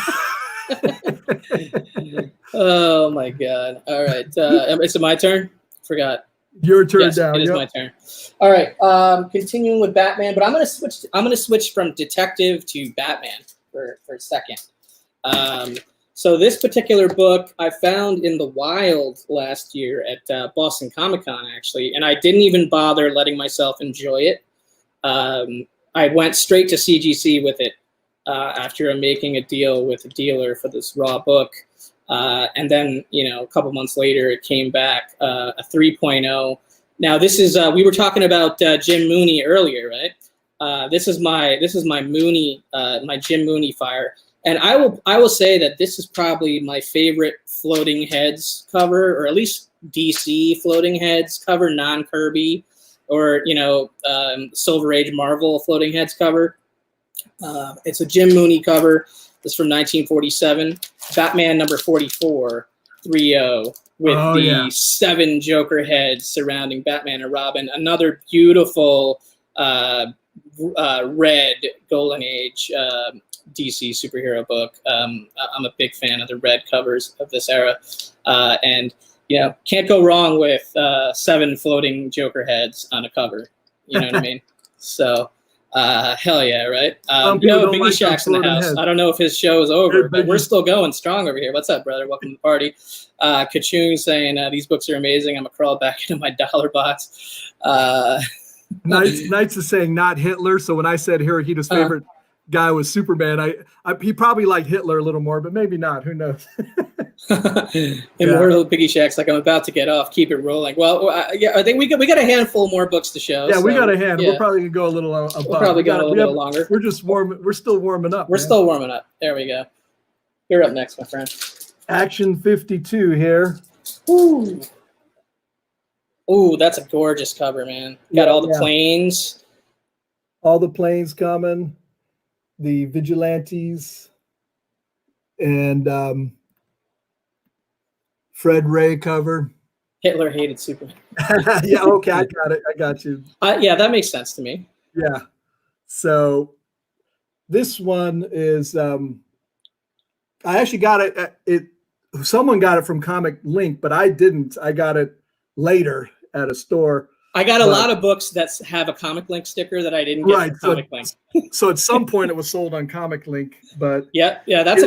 Oh, my God. All right. Is it my turn? Forgot. Your turn yes, down. It is my turn. All right. Continuing with Batman, but I'm going to switch from detective to Batman for a second. So this particular book I found in the wild last year at Boston Comic-Con, actually, and I didn't even bother letting myself enjoy it. I went straight to CGC with it after making a deal with a dealer for this raw book. And then, a couple months later, it came back, a 3.0. Now, this is, we were talking about Jim Mooney earlier, right? This is my Mooney, my Jim Mooney fire. And I will say that this is probably my favorite Floating Heads cover, or at least DC Floating Heads cover, non-Kirby. Or, Silver Age Marvel Floating Heads cover. It's a Jim Mooney cover. It's from 1947. Batman number 44, 3-0, with 7 Joker heads surrounding Batman and Robin. Another beautiful red Golden Age DC superhero book. I'm a big fan of the red covers of this era. And can't go wrong with 7 floating Joker heads on a cover. You know what I mean? So, hell yeah, right? Biggie like Shack's in the house. Heads. I don't know if his show is over, but we're still going strong over here. What's up, brother? Welcome to the party. Kachung saying, these books are amazing. I'm going to crawl back into my dollar box. Knights is saying not Hitler. So when I said Hirohito's favorite guy was Superman. He probably liked Hitler a little more, but maybe not. Who knows? Immortal Piggy Shack's like, I'm about to get off. Keep it rolling. Well, yeah, I think we got a handful more books to show. Yeah, we got a hand. Yeah. We're probably gonna go a little above. We'll probably go a little longer. We're just warm. We're still warming up. We're still warming up. There we go. You're up next, my friend. Action 52 here. Ooh. Ooh, that's a gorgeous cover, man. Got all the planes. All the planes coming. The vigilantes. And Fred Ray cover. Hitler hated Superman. Yeah, okay, I got it. I got you. Yeah, that makes sense to me. Yeah. So this one is I actually got it. Someone got it from Comic Link, but I didn't. I got it later at a store. I got a lot of books that have a Comic Link sticker that I didn't get from Comic Link. So at some point it was sold on Comic Link, but yeah, that's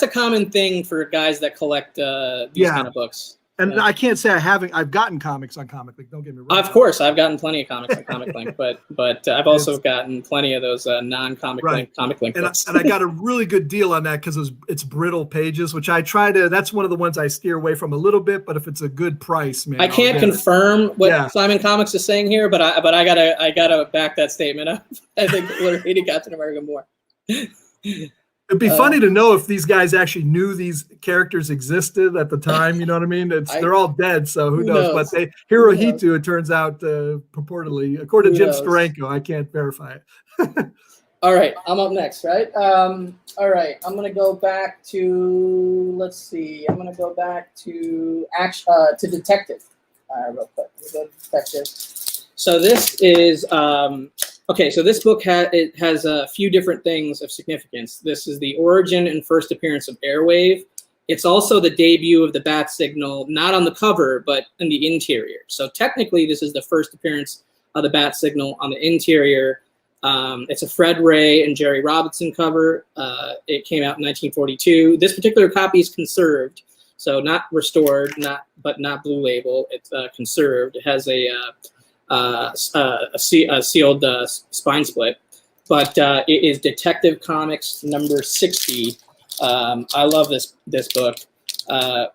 a common thing for guys that collect these kind of books. And I can't say I've gotten comics on Comic Link. Don't get me wrong. Of course, I've gotten plenty of comics on Comic Link, but I've also gotten plenty of those non-Comic Link Comic Link books. And I got a really good deal on that because it's brittle pages, which I try to. That's one of the ones I steer away from a little bit. But if it's a good price, man, I can't confirm what Simon Comics is saying here, but I gotta back that statement up. I think Hitler hated Captain America more. It'd be funny to know if these guys actually knew these characters existed at the time. You know what I mean? They're all dead, so who knows? But Hirohito, it turns out, purportedly, according to Jim Steranko, I can't verify it. All right, I'm up next, right? All right, I'm gonna go back to. Let's see. I'm gonna go back to Detective. Real quick. Let me go to Detective. So this is. Okay, so this book has a few different things of significance. This is the origin and first appearance of Airwave. It's also the debut of the bat signal, not on the cover, but in the interior. So technically, this is the first appearance of the bat signal on the interior. It's a Fred Ray and Jerry Robinson cover. It came out in 1942. This particular copy is conserved, so not restored, but not Blue Label. It's conserved. It has a sealed spine split, but it is Detective Comics number 60. I love this book.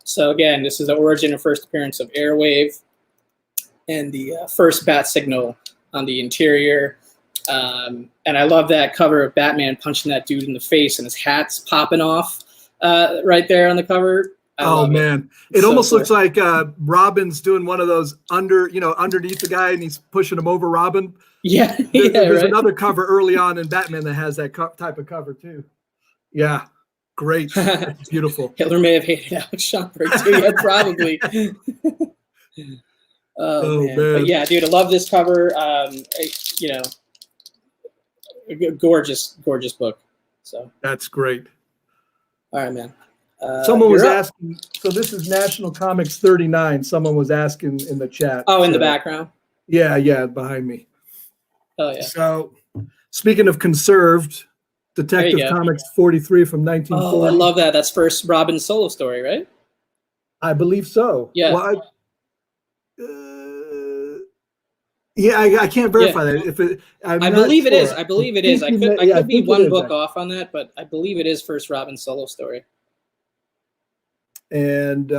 So again, this is the origin and first appearance of Airwave and the first bat signal on the interior. And I love that cover of Batman punching that dude in the face and his hat's popping off right there on the cover. Oh man, it almost looks like Robin's doing one of those underneath the guy and he's pushing him over Robin. Yeah, there's another cover early on in Batman that has that type of cover too. Yeah, great, it's beautiful. Hitler may have hated Alex Schomburg too. Yeah, probably. Oh man. But yeah, dude, I love this cover. Gorgeous book. So that's great. All right, man. Someone was asking, so this is National Comics 39. Someone was asking in the chat. Oh, in the background? Yeah, behind me. Oh, yeah. So, speaking of conserved, Detective Comics 43 from 1940. Oh, I love that. That's first Robin's solo story, right? I believe so. Yeah. Well, I can't verify that. I believe it is. I believe it is. I could be one book off on that, but I believe it is first Robin's solo story. And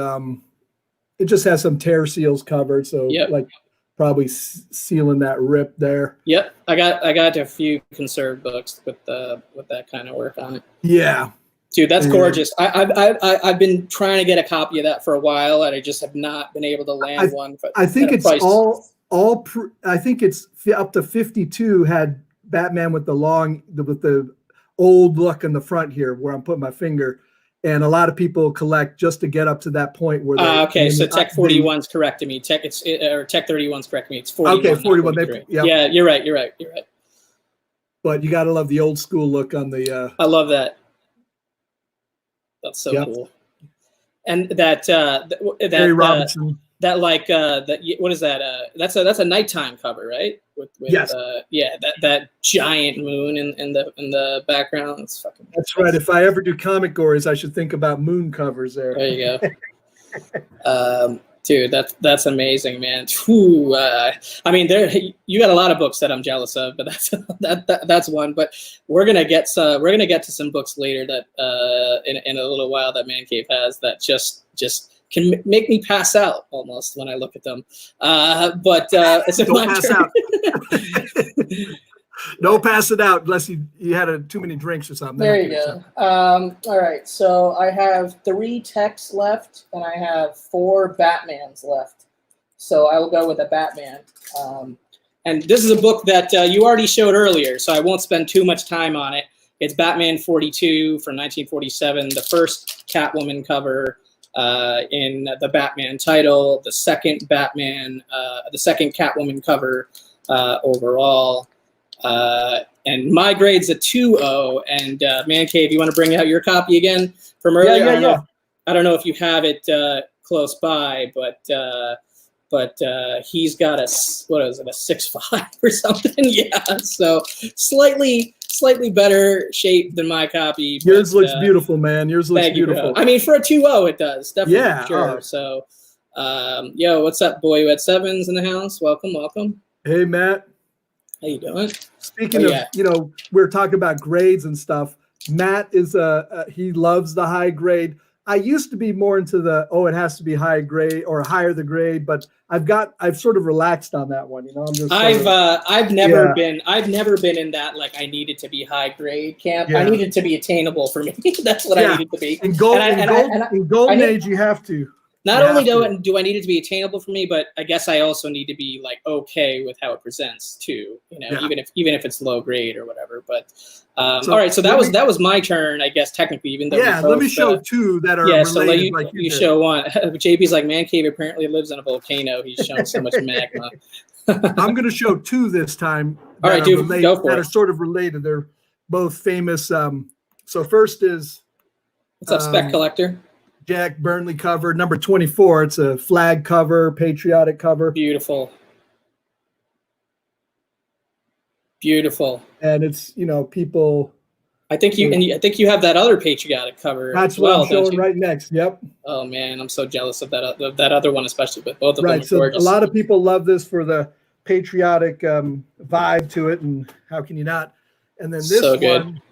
it just has some tear seals covered, so like probably sealing that rip there. Yep, I got a few conserved books with that kind of work on it. Yeah, dude, that's gorgeous. I've been trying to get a copy of that for a while, and I just have not been able to land one. I think it's I think it's up to 52 had Batman with the old look in the front here, where I'm putting my finger. And a lot of people collect just to get up to that point where they. Okay, so Tech 41's correcting me. Tech 31's correcting me. It's 41. Okay, 41. Yeah, you're right. But you got to love the old school look on the. I love that. That's so cool. And that Harry Robinson. What is that? That's a nighttime cover, right? With yes. That giant moon in the background. That's right. If I ever do comic gories, I should think about moon covers there. There you go. Dude, that's amazing, man. Whew, I mean, you got a lot of books that I'm jealous of, but that's one. But we're gonna get to some books later that in a little while that Man Cave has that just can make me pass out almost when I look at them. But it's Don't my pass turn. out. Don't pass it out unless you had too many drinks or something. There you go. All right, so I have 3 texts left, and I have 4 Batmans left. So I will go with a Batman. And this is a book that you already showed earlier, so I won't spend too much time on it. It's Batman 42 from 1947, the first Catwoman cover in the Batman title, the second Catwoman cover overall. And my grade's a 2.0. And Man Cave, you want to bring out your copy again from earlier? Yeah. I don't know if you have it close by, but he's got a 6.5 or something. Yeah, so slightly better shape than my copy. Yours looks beautiful, man. Yours looks beautiful. I mean, for a 2.0, it does definitely. Yeah, sure. So, yo, what's up, boy? You had 7s in the house. Welcome. Hey, Matt. How you doing? Speaking of, we're talking about grades and stuff. Matt is he loves the high grade. I used to be more into it has to be high grade or higher the grade, but I've sort of relaxed on that one. I've never been in that like I needed to be high grade camp. Yeah. I needed to be attainable for me. That's what I needed to be. In golden age, you have to. Not only do I need it to be attainable for me, but I guess I also need to be like okay with how it presents too. Even if it's low grade or whatever. But all right, so that was my turn, I guess technically. Even though let me show 2 that are related. So you show one. JP's like Man Cave apparently lives in a volcano. He's shown so much magma. I'm going to show 2 this time. All right, dude, go for it. That are sort of related. They're both famous. So first is what's up, Spec Collector? Jack Burnley cover, number 24. It's a flag cover, patriotic cover. Beautiful. And it's, people. I think you have that other patriotic cover. That's what I'm showing right next. Yep. Oh man, I'm so jealous of that other one, especially with both of them. Right. So a lot of people love this for the patriotic vibe to it, and how can you not? And then this one,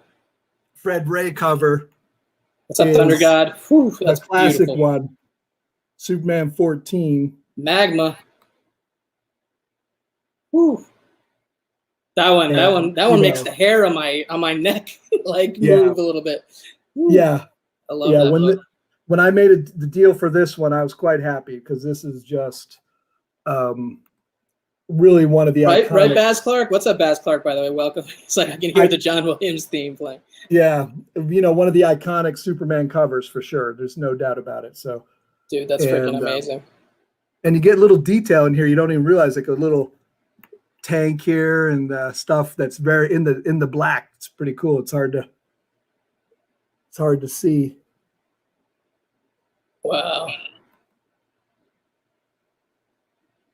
Fred Ray cover. What's up, Thunder God? Whew, that's a classic beautiful. One. Superman 14. Magma. Whew. That one makes the hair on my neck move a little bit. Whew. Yeah. I love that. When I made the deal for this one, I was quite happy because this is just really one of the iconic. Right, Baz Clark? What's up, Baz Clark, by the way? Welcome. It's like I can hear the John Williams theme playing. Yeah, one of the iconic Superman covers for sure. There's no doubt about it. So, dude, that's freaking amazing. And you get little detail in here you don't even realize, like a little tank here and stuff that's very in the black. It's pretty cool. It's hard to see. Wow.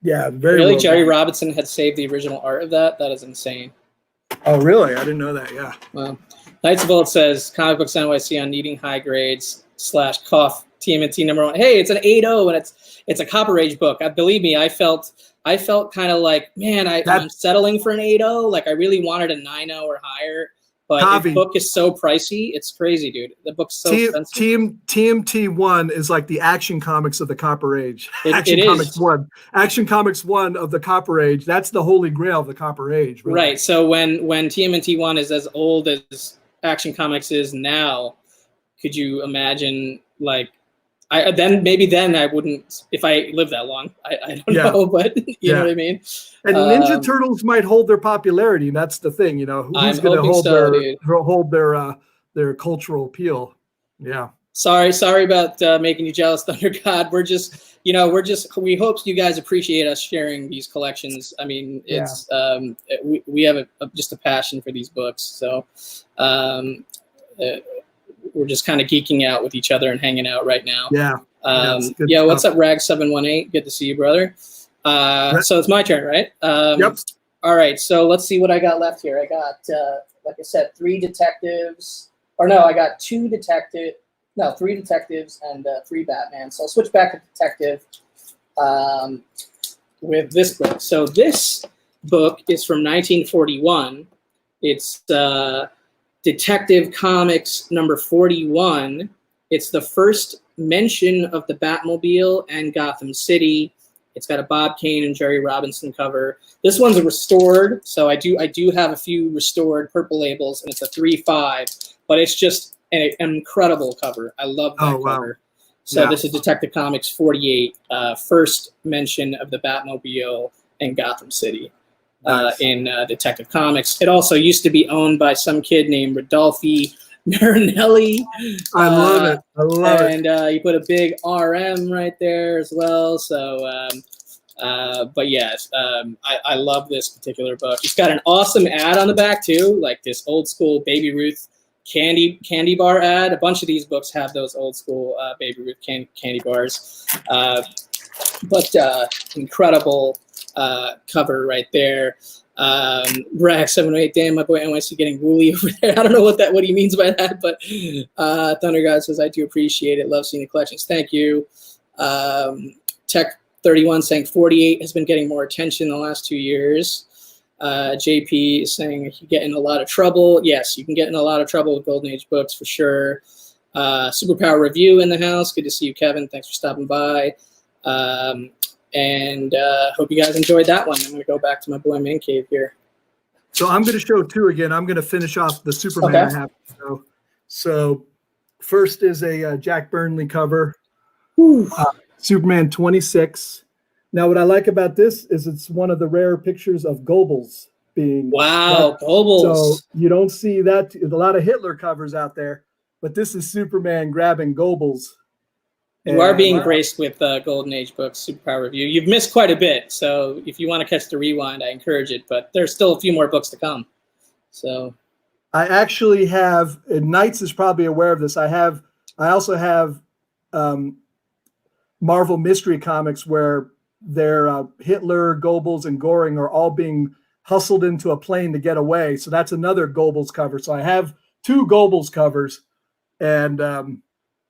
Yeah, very really. Jerry Robinson had saved the original art of that. That is insane. Oh, really? I didn't know that. Yeah. Well, Knights of Old says Comic Books NYC on needing high grades / cough TMNT number 1. Hey, it's an 8.0 and it's a Copper Age book. Believe me, I felt kind of like, man, I'm settling for an 8.0. Like I really wanted a 9.0 or higher. But the book is so pricey. It's crazy, dude. The book's so expensive. TMT1 is like the Action Comics of the Copper Age. Action Comics 1 of the Copper Age. That's the holy grail of the Copper Age. Really. Right. So when TMNT1 is as old as Action Comics is now, could you imagine then I wouldn't, if I live that long. I don't know, but you know what I mean? And Ninja Turtles might hold their popularity. That's the thing, who's going to hold their cultural appeal. Yeah. Sorry about making you jealous, Thunder God. We hope you guys appreciate us sharing these collections. I mean, it's we have just a passion for these books. So we're just kind of geeking out with each other and hanging out right now. Yeah. What's up, Rag718? Good to see you, brother. So it's my turn, right? Yep. All right. So let's see what I got left here. I got, like I said, 3 detectives. Or no, I got 3 detectives and 3 Batman. So I'll switch back to detective. with this book. So this book is from 1941. It's Detective Comics number 41. It's the first mention of the Batmobile and Gotham City. It's got a Bob Kane and Jerry Robinson cover. This one's a restored, so I do have a few restored purple labels, and it's a 3.5, but it's just an incredible cover. I love that cover. So this is Detective Comics 48, first mention of the Batmobile and Gotham City in Detective Comics. It also used to be owned by some kid named Rodolphe Marinelli. I love it. I love it. And you put a big RM right there as well. So, but yes, I love this particular book. It's got an awesome ad on the back too, like this old school Baby Ruth candy bar ad. A bunch of these books have those old school Baby Ruth candy bars. But incredible cover right there. Rack 708, damn, my boy NYC getting woolly over there. I don't know what he means by that, but Thunder God says, I do appreciate it. Love seeing the collections. Thank you. Tech 31 saying 48 has been getting more attention in the last 2 years. JP is saying you get in a lot of trouble. Yes, you can get in a lot of trouble with Golden Age books for sure. Superpower Review in the house. Good to see you, Kevin. Thanks for stopping by. And hope you guys enjoyed that one. I'm going to go back to my boy Man Cave here. So I'm going to show two again. I'm going to finish off the Superman I have. So first is a Jack Burnley cover, Superman 26. Now, what I like about this is it's one of the rare pictures of Goebbels being. Wow, Goebbels. So you don't see that. A lot of Hitler covers out there, but this is Superman grabbing Goebbels. You are being graced with Golden Age books, Superpower Review. You've missed quite a bit, so if you want to catch the rewind, I encourage it. But there's still a few more books to come. So, I actually have. And Knights is probably aware of this. I also have Marvel Mystery Comics where they're Hitler, Goebbels, and Goring are all being hustled into a plane to get away. So that's another Goebbels cover. So I have two Goebbels covers, and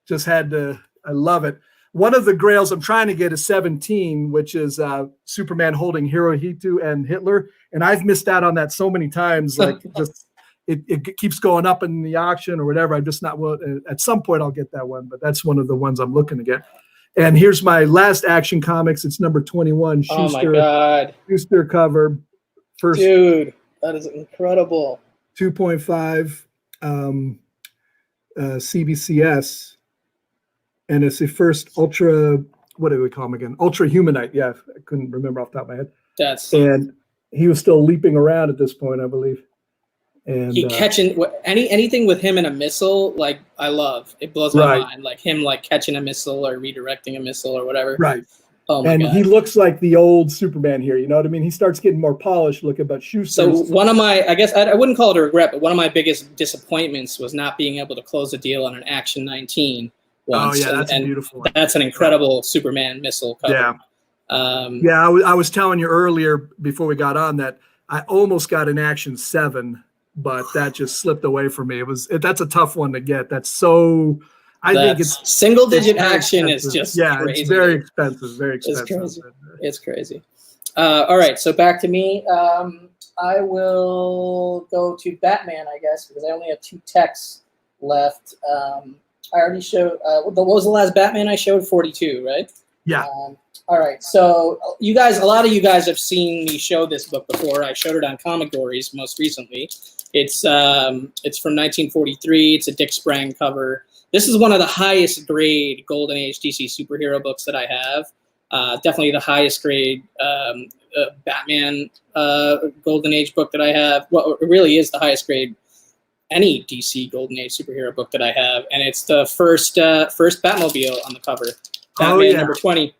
just had to. I love it. One of the grails I'm trying to get is 17, which is Superman holding Hirohito and Hitler. And I've missed out on that so many times. Like just it keeps going up in the auction or whatever. I'm just not willing. At some point I'll get that one, but that's one of the ones I'm looking to get. And here's my last Action Comics. It's number 21. Schuster, oh my God. Schuster cover. First, dude, that is incredible. 2.5 CBCS. And it's the first Ultra, what do we call him again? Ultra Humanite. Yeah, I couldn't remember off the top of my head. And he was still leaping around at this point, I believe. And he catching anything with him and a missile, like I love. It blows my mind. Like him like catching a missile or redirecting a missile or whatever. Right. Oh my God. He looks like the old Superman here. You know what I mean? He starts getting more polished looking, but Schuster. So one of my, I guess I wouldn't call it a regret, but one of my biggest disappointments was not being able to close a deal on an Action 19. Once. Oh yeah, that's a beautiful one. That's an incredible Superman missile cover. Yeah. I was telling you earlier before we got on that I almost got an Action 7, but that just slipped away from me. That's a tough one to get. I think it's single-digit Action is just crazy. It's very expensive. Very expensive. It's crazy. All right, so back to me. I will go to Batman, I guess, because I only have 2 texts left. I already showed, what was the last Batman I showed? 42, right? Yeah. All right. So a lot of you guys have seen me show this book before. I showed it on Comic Gories most recently. It's from 1943. It's a Dick Sprang cover. This is one of the highest grade Golden Age DC superhero books that I have. Definitely the highest grade Batman Golden Age book that I have. Well, it really is the highest grade any DC Golden Age superhero book that I have, and it's the first Batmobile on the cover. Batman number 20.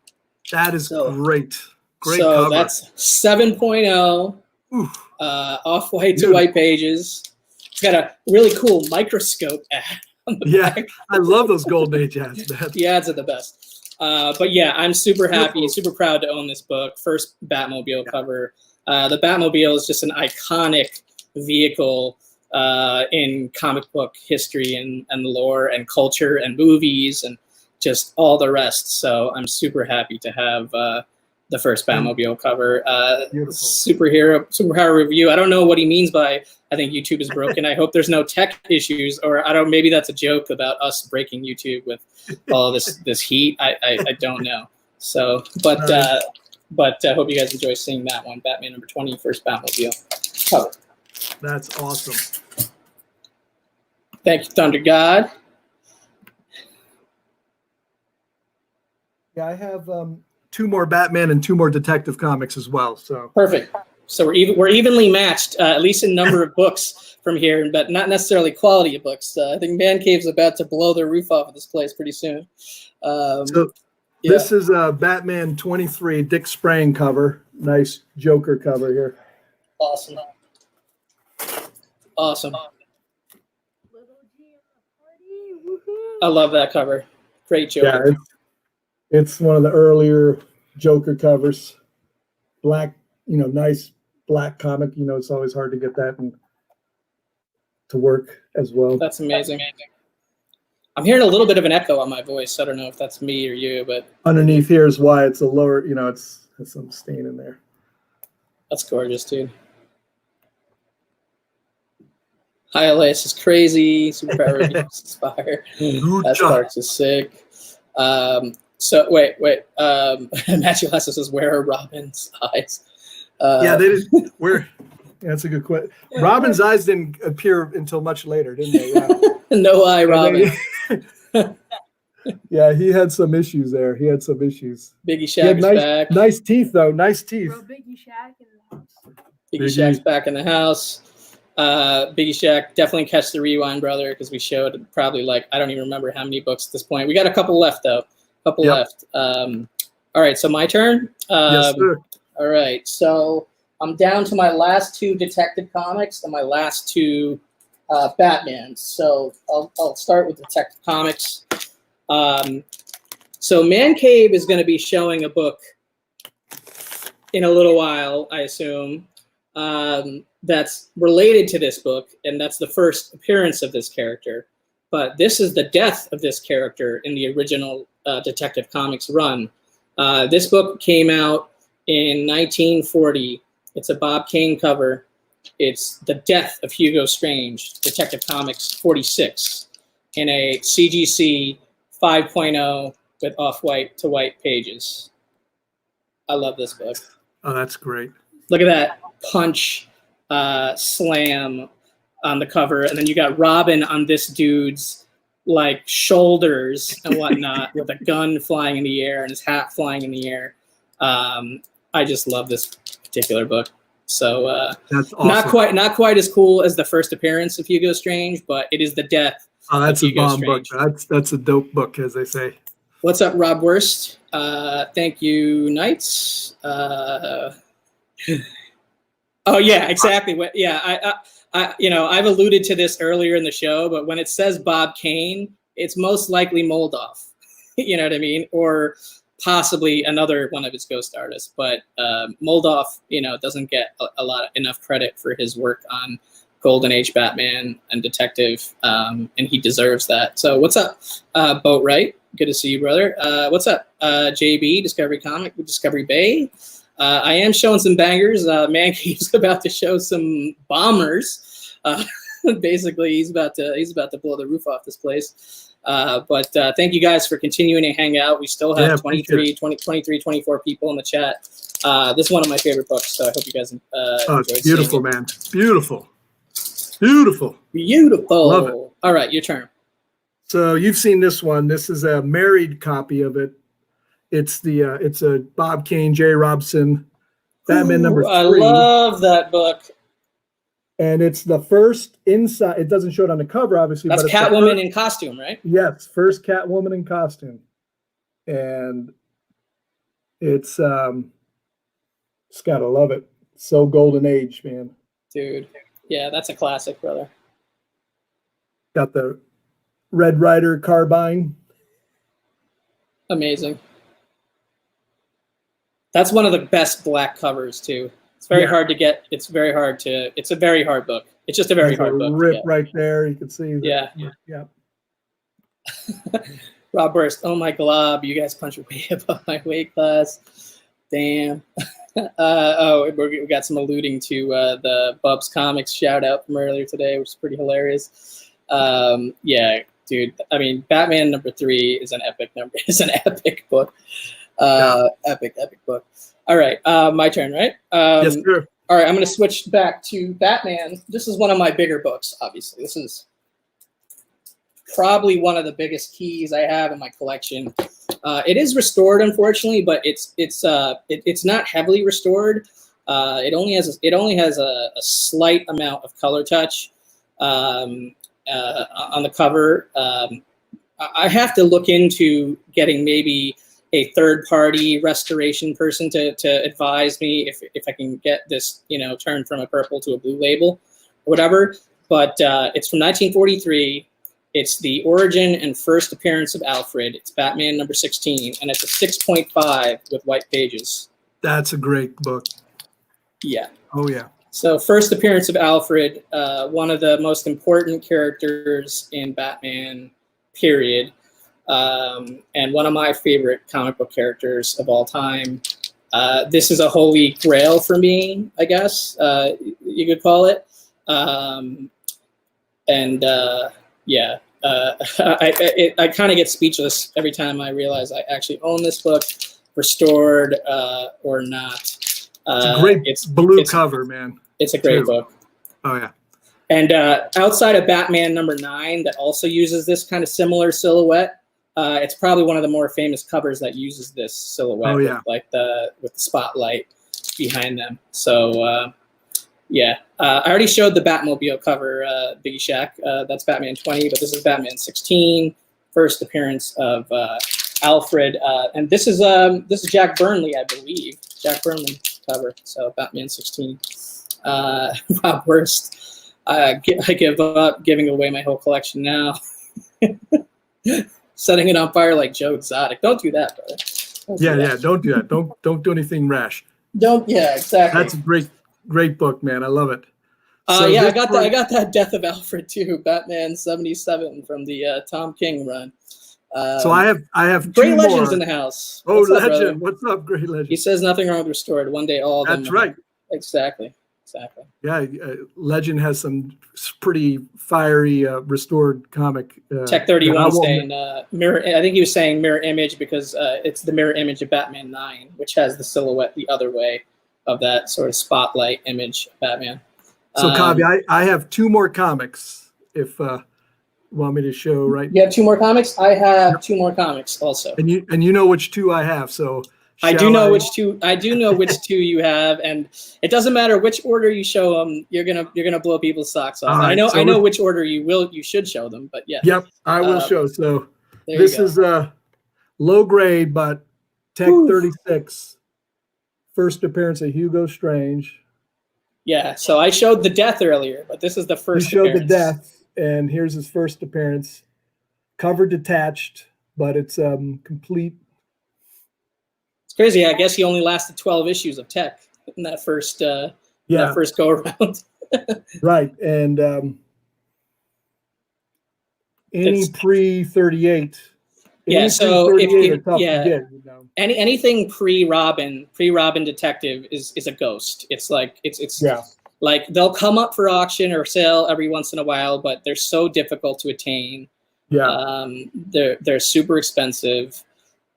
That is great. Great so cover. That's 7.0 off-white to white pages. It's got a really cool microscope ad on the back. I love those Golden Age ads, man. The ads are the best. But yeah, I'm super happy, super proud to own this book. First Batmobile cover. The Batmobile is just an iconic vehicle in comic book history and lore and culture and movies. And just all the rest. So I'm super happy to have the first Batmobile cover. Superhero review. I don't know what he means by I think YouTube is broken. I hope there's no tech issues, or I don't. Maybe that's a joke about us breaking YouTube with all this heat. I don't know. So, but I hope you guys enjoy seeing that one. Batman number 20, first Batmobile cover. That's awesome. Thank you, Thunder God. Yeah, I have 2 more Batman and 2 more Detective Comics as well. So perfect. So we're evenly matched, at least in number of books from here, but not necessarily quality of books. I think Man Cave's about to blow the roof off of this place pretty soon. This is Batman 23 Dick Sprang cover. Nice Joker cover here. Awesome. Awesome. I love that cover. Great Joker. Yeah, it's one of the earlier Joker covers. Black, nice black comic. It's always hard to get that to work as well. That's amazing. I'm hearing a little bit of an echo on my voice. I don't know if that's me or you, but underneath here is why it's a lower, it's some stain in there. That's gorgeous, dude. Hi, Elias is crazy. Superpower reviews inspire. That Sparks is sick. So wait. Matthew Lester says, "Where are Robin's eyes?" Yeah, they didn't. Where? Yeah, that's a good question. Robin's eyes didn't appear until much later, didn't they? Yeah. No eye, Robin. Yeah, he had some issues there. Biggie Shaq is back. Nice teeth, though. Nice teeth. Bro, Biggie Shaq in the house. Biggie Shaq's back in the house. Biggie Shaq, definitely catch the rewind, brother, because we showed probably I don't even remember how many books at this point. We got a couple left, though. Left. All right, so my turn? Yes, sir. All right, so I'm down to my last 2 Detective Comics and my last 2 Batmans. So I'll start with Detective Comics. So Man Cave is going to be showing a book in a little while, I assume, that's related to this book, and that's the first appearance of this character. But this is the death of this character in the original Detective Comics run. This book came out in 1940. It's a Bob Kane cover. It's the death of Hugo Strange, Detective Comics 46, in a CGC 5.0 with off-white to white pages. I love this book. Oh, that's great. Look at that punch, slam on the cover, and then you got Robin on this dude's shoulders and whatnot with a gun flying in the air and his hat flying in the air. I just love this particular book. So that's awesome. not quite as cool as the first appearance of Hugo Strange, but it is the death. Oh, that's of a bomb book. That's a dope book, as they say. What's up, Rob Wurst? Thank you, Knights. Oh yeah, exactly. Yeah, I've alluded to this earlier in the show, but when it says Bob Kane, it's most likely Moldoff. You know what I mean? Or possibly another one of his ghost artists. But Moldoff, doesn't get enough credit for his work on Golden Age Batman and Detective, and he deserves that. So what's up, Boat Right? Good to see you, brother. What's up, JB, Discovery Bay? I am showing some bangers. Man Cave's about to show some bombers. Basically, he's about to blow the roof off this place. But thank you guys for continuing to hang out. We still have 24 people in the chat. This is one of my favorite books, so I hope you guys enjoyed. It's beautiful, man. Beautiful. Love it. All right, your turn. So you've seen this one. This is a married copy of it. It's a Bob Kane, J. Robson, Batman number 3. I love that book. And it's the first inside. It doesn't show it on the cover, obviously. That's but Catwoman in costume, right? Yes, first Catwoman in costume, and it's gotta love it. So Golden Age, man. Dude, yeah, that's a classic, brother. Got the Red Ryder carbine. Amazing. That's one of the best black covers too. It's very hard to get. It's a very hard book. It's just a very hard book. Rip right there. You can see. Yeah. Yeah. Rob Burst, oh my glob, you guys punch way above my weight class. Damn. We got some alluding to the Bubs Comics shout out from earlier today, which is pretty hilarious. Yeah, dude. I mean, Batman #3 is an epic epic book. Epic book. All right, my turn, right? Yes, sir. All right, I'm going to switch back to Batman. This is one of my bigger books, obviously. This is probably one of the biggest keys I have in my collection. It is restored, unfortunately, but it's not heavily restored. It only has a slight amount of color touch on the cover. I have to look into getting maybe a third-party restoration person to advise me if I can get this, turned from a purple to a blue label, or whatever. But it's from 1943. It's the origin and first appearance of Alfred. It's Batman #16, and it's a 6.5 with white pages. That's a great book. Yeah. Oh yeah. So first appearance of Alfred, one of the most important characters in Batman, period. And one of my favorite comic book characters of all time. This is a holy grail for me, I guess you could call it. Yeah, I kind of get speechless every time I realize I actually own this book, restored or not. It's a great blue cover, man. It's a great book. Oh yeah. And outside of Batman #9, that also uses this kind of similar silhouette. It's probably one of the more famous covers that uses this silhouette, with the spotlight behind them. So yeah, I already showed the Batmobile cover, Biggie Shack. That's Batman 20, but this is Batman 16, first appearance of Alfred, and this is Jack Burnley, I believe, Jack Burnley cover. So Batman 16. Rob Worst, I give up giving away my whole collection now. Setting it on fire like Joe Exotic. Don't do that, brother. Don't do that. Don't do anything rash. Exactly. That's a great book, man. I love it. I got that Death of Alfred too, Batman 77 from the Tom King run. So I have Great two Legends more in the house. What's Legend? What's up, Great Legend? He says nothing wrong with restored. One day all of them. That's right. Exactly. Yeah, Legend has some pretty fiery restored comic. Tech 31 saying mirror. I think he was saying mirror image because it's the mirror image of Batman 9, which has the silhouette the other way of that sort of spotlight image of Batman. So, Kavi, I have two more comics. If want me to show, right? You have two more comics. I have two more comics also. And you know which two I have. So. I do know which two you have, and it doesn't matter which order you show them. You're gonna blow people's socks off. Right, I know which order you should show them, but yeah. Yep, I will show. So this is low grade, but Tech 36, first appearance of Hugo Strange. Yeah, so I showed the death earlier, but this is the first. You showed the death, and here's his first appearance. Cover detached, but it's complete. Crazy. I guess he only lasted 12 issues of Tech in that first go around. Right, and any pre-38. Yeah, so if anything pre-Robin Detective is a ghost. It's like it's like they'll come up for auction or sale every once in a while, but they're so difficult to attain. Yeah, they're super expensive.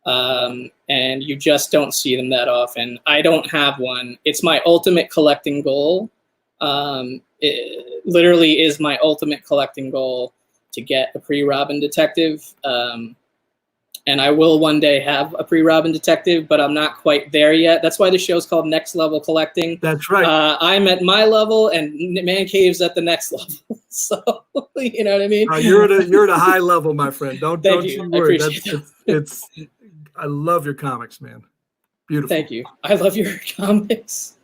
And you just don't see them that often. I don't have one. It's my ultimate collecting goal. It literally is my ultimate collecting goal to get a pre-Robin Detective. And I will one day have a pre-Robin Detective, but I'm not quite there yet. That's why the show's called Next Level Collecting. That's right. I'm at my level, and Man Cave's at the next level. So you know what I mean. You're at a high level, my friend. Don't you worry. It's I love your comics, man. Beautiful. Thank you. I love your comics.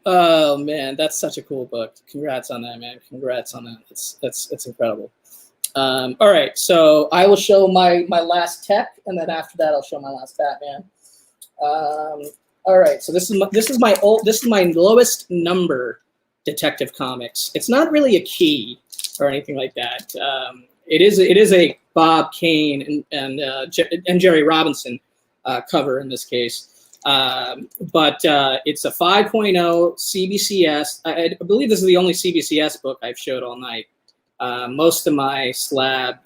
Oh man, that's such a cool book. Congrats on that, man. Congrats on that. It's incredible. All right, so I will show my last Tech, and then after that, I'll show my last Batman. All right, so this is my lowest number Detective Comics. It's not really a key or anything like that. It is a Bob Kane and Jerry Robinson cover in this case. But it's a 5.0 CBCS. I believe this is the only CBCS book I've showed all night. Most of my slab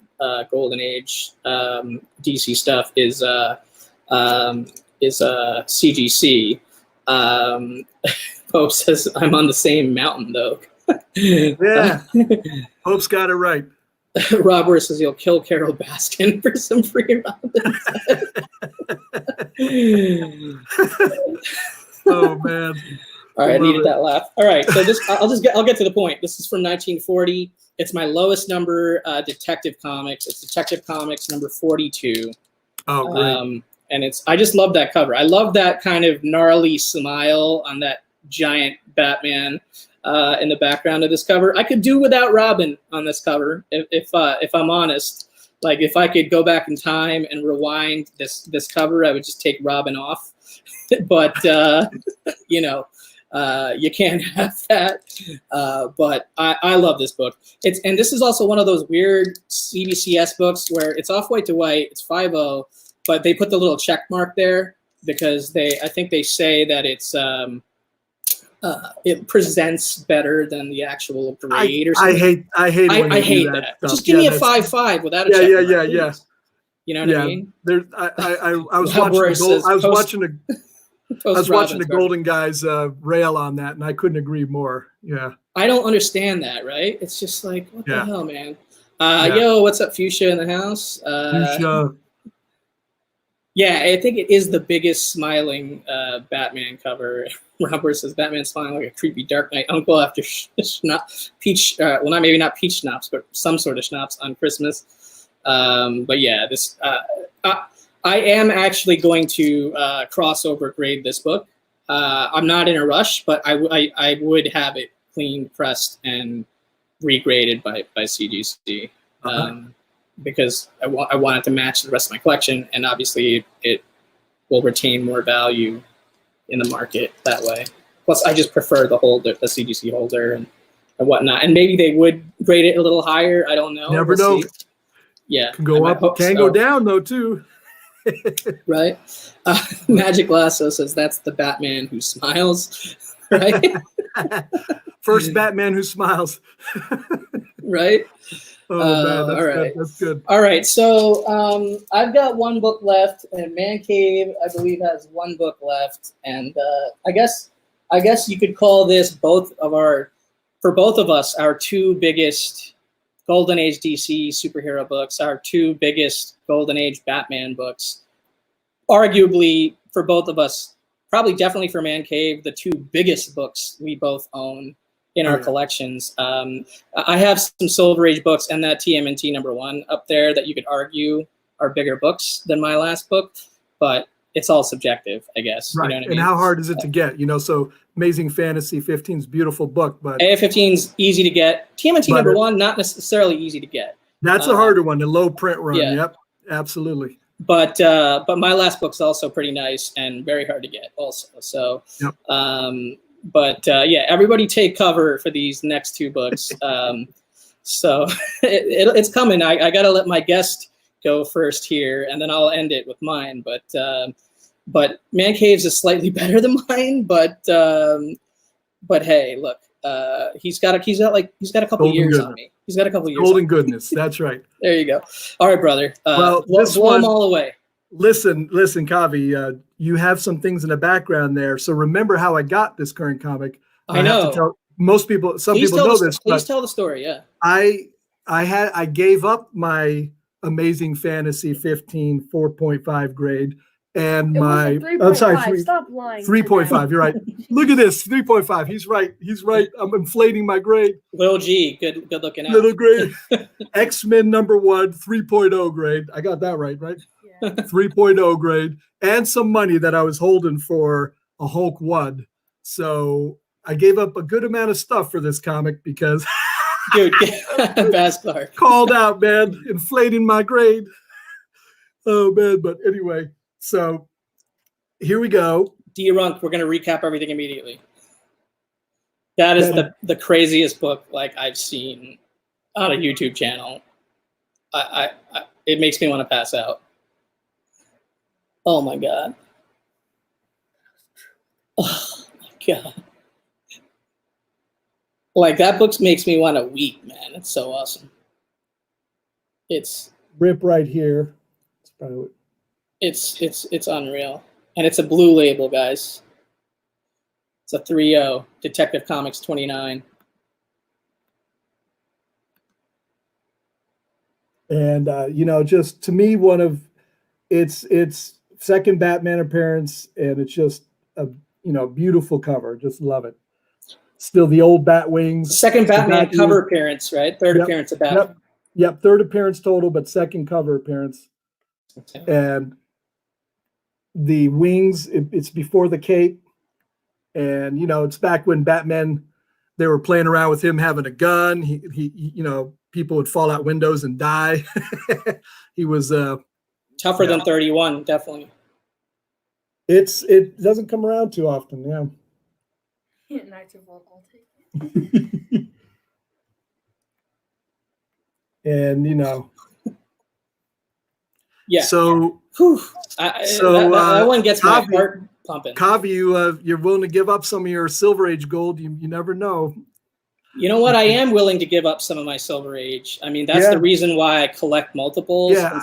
Golden Age DC stuff is CGC. Pope says I'm on the same mountain though. Yeah, Pope's got it right. Robert says he'll kill Carol Baskin for some free Robins. Oh man! All right, I needed that laugh. All right, so I'll get to the point. This is from 1940. It's my lowest number detective comics. It's Detective Comics number 42. Oh, great. And I just love that cover. I love that kind of gnarly smile on that giant Batman in the background of this cover. I could do without Robin on this cover if I'm honest. Like if I could go back in time and rewind this cover, I would just take Robin off. But you know, you can't have that. But I love this book. And this is also one of those weird CBCS books where it's off white to white. It's 5.0. But they put the little check mark there because I think they say that it presents better than the actual grade or something. I hate that. Just give me a 5.5 without a check mark. Yeah. You know what I mean? I was watching the Golden Guys rail on that, and I couldn't agree more. Yeah. I don't understand that, right? It's just like, what the hell, man? Yo, what's up, Fuchsia in the house? Fuchsia. Yeah, I think it is the biggest smiling Batman cover. Robert says Batman smiling like a creepy Dark Knight uncle after peach. Well, not peach schnapps, but some sort of schnapps on Christmas. But yeah, this I am actually going to crossover grade this book. I'm not in a rush, but I would have it clean pressed and regraded by CGC. Because I want it to match the rest of my collection, and obviously it will retain more value in the market that way. Plus, I just prefer the CGC holder and whatnot. And maybe they would grade it a little higher. I don't know. Never know. See. Yeah, can go up, can go down though too. Right. Magic Lasso says that's the Batman who smiles. Right. First Batman who smiles. Right. Oh man, all right. That's good. All right, so I've got one book left, and Man Cave, I believe, has one book left, and I guess you could call this for both of us, our two biggest Golden Age DC superhero books, our two biggest Golden Age Batman books. Arguably, for both of us, probably definitely for Man Cave, the two biggest books we both own in our collections. I have some Silver Age books and that TMNT #1 up there that you could argue are bigger books than my last book, but it's all subjective, I guess. Right. You know what I mean? And how hard is it to get? So Amazing Fantasy 15 is a beautiful book, but AF-15's easy to get. TMNT #1, not necessarily easy to get. That's a harder one, the low print run. Yeah. Yep, absolutely. But my last book's also pretty nice and very hard to get also. So yep. But yeah, everybody take cover for these next two books. So it's coming. I got to let my guest go first here, and then I'll end it with mine. But Man Cave's is slightly better than mine. But hey, look, he's got a couple Golden years goodness. on me. He's got a couple years. Golden goodness. That's right. There you go. All right, brother. Well, blow them all away. Listen, Kavi, you have some things in the background there. So remember how I got this current comic. I know. Have to tell most people, some people know this. Please tell the story. Yeah. I gave up my Amazing Fantasy 15 4.5 grade and my 3.5. You're right. Look at this 3.5. He's right. I'm inflating my grade. Little G, good looking out. Little grade. X-Men #1 3.0 grade. I got that right? Yeah. 3.0 grade, and some money that I was holding for a Hulk WUD. So I gave up a good amount of stuff for this comic because dude, Bass Clark called out, man, inflating my grade. Oh man, but anyway, so here we go. D-Runk, we're gonna recap everything immediately. That is the craziest book like I've seen on a YouTube channel. it makes me want to pass out. Oh my God. Oh my God. Like, that book makes me want to weep, man. It's so awesome. It's rip right here. It's probably it's unreal. And it's a blue label, guys. It's a 3.0, Detective Comics 29. And you know, just to me, one of its second Batman appearance, and it's just a beautiful cover. Just love it. Still the old bat wings. Second Batman cover appearance, right? Third appearance of Batman. Yep, third appearance total, but second cover appearance. Okay. And the wings, it's before the cape. And, you know, it's back when Batman, they were playing around with him having a gun. He you know, people would fall out windows and die. He was tougher than 31, definitely. It doesn't come around too often, yeah. Knights of Local. And you know, yeah. So, that one gets my heart pumping. Kavi, you're willing to give up some of your Silver Age gold? You never know. You know what? I am willing to give up some of my Silver Age. I mean, that's the reason why I collect multiples. Yeah,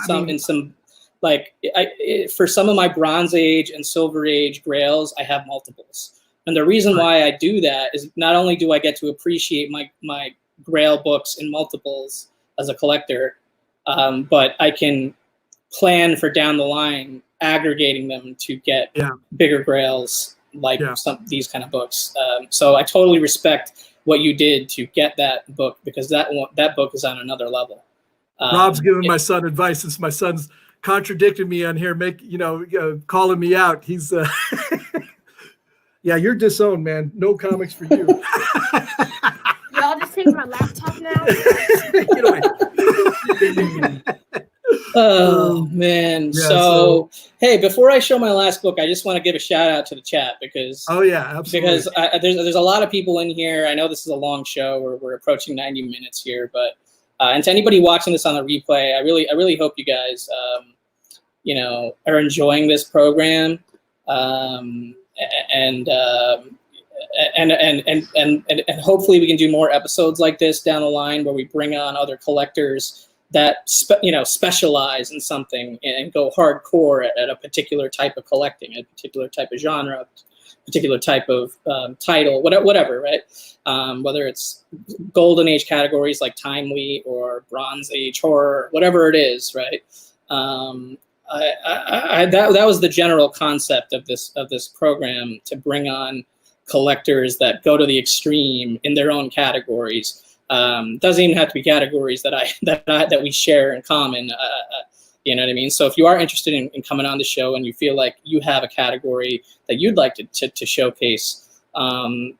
For some of my Bronze Age and Silver Age Grails, I have multiples. And the reason why I do that is not only do I get to appreciate my Grail books in multiples as a collector, but I can plan for down the line aggregating them to get bigger Grails like these kind of books. So I totally respect what you did to get that book, because that book is on another level. Rob's giving my son advice since my son's contradicted me on here, calling me out. He's yeah, you're disowned, man. No comics for you. I'll just take my laptop now. Get away. Oh man. Yeah, so hey, before I show my last book, I just want to give a shout out to the chat, because absolutely. Because there's a lot of people in here. I know this is a long show. We're approaching 90 minutes here, but and to anybody watching this on the replay, I really hope you guys are enjoying this program. And hopefully we can do more episodes like this down the line, where we bring on other collectors that specialize in something and go hardcore at a particular type of collecting, a particular type of genre, particular type of title, whatever, right? Whether it's Golden Age categories like Timely or Bronze Age horror, whatever it is, right? That was the general concept of this program, to bring on collectors that go to the extreme in their own categories. Doesn't even have to be categories that we share in common. You know what I mean? So if you are interested in coming on the show and you feel like you have a category that you'd like to showcase,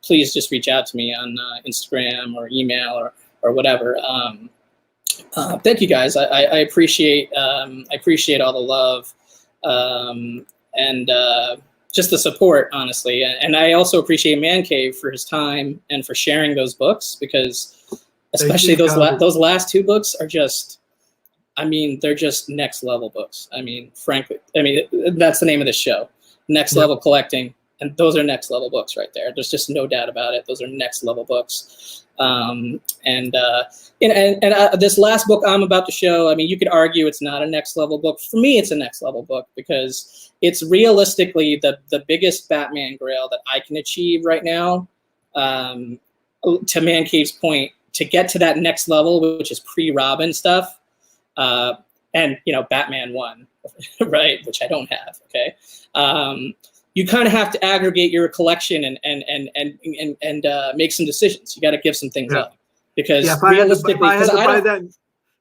please just reach out to me on Instagram or email or whatever. Thank you guys. I appreciate all the love and just the support, honestly. And I also appreciate Man Cave for his time and for sharing those books, because especially those last two books are just, they're just next level books. Frankly, that's the name of the show, Next Level Collecting. And those are next level books right there. There's just no doubt about it. Those are next level books. This last book I'm about to show, you could argue it's not a next level book. For me, it's a next level book, because it's realistically the biggest Batman Grail that I can achieve right now. To Man Cave's point, to get to that next level, which is pre-Robin stuff, and Batman 1, right, which I don't have. Okay. You kind of have to aggregate your collection and make some decisions. You got to give some things up, because realistically, if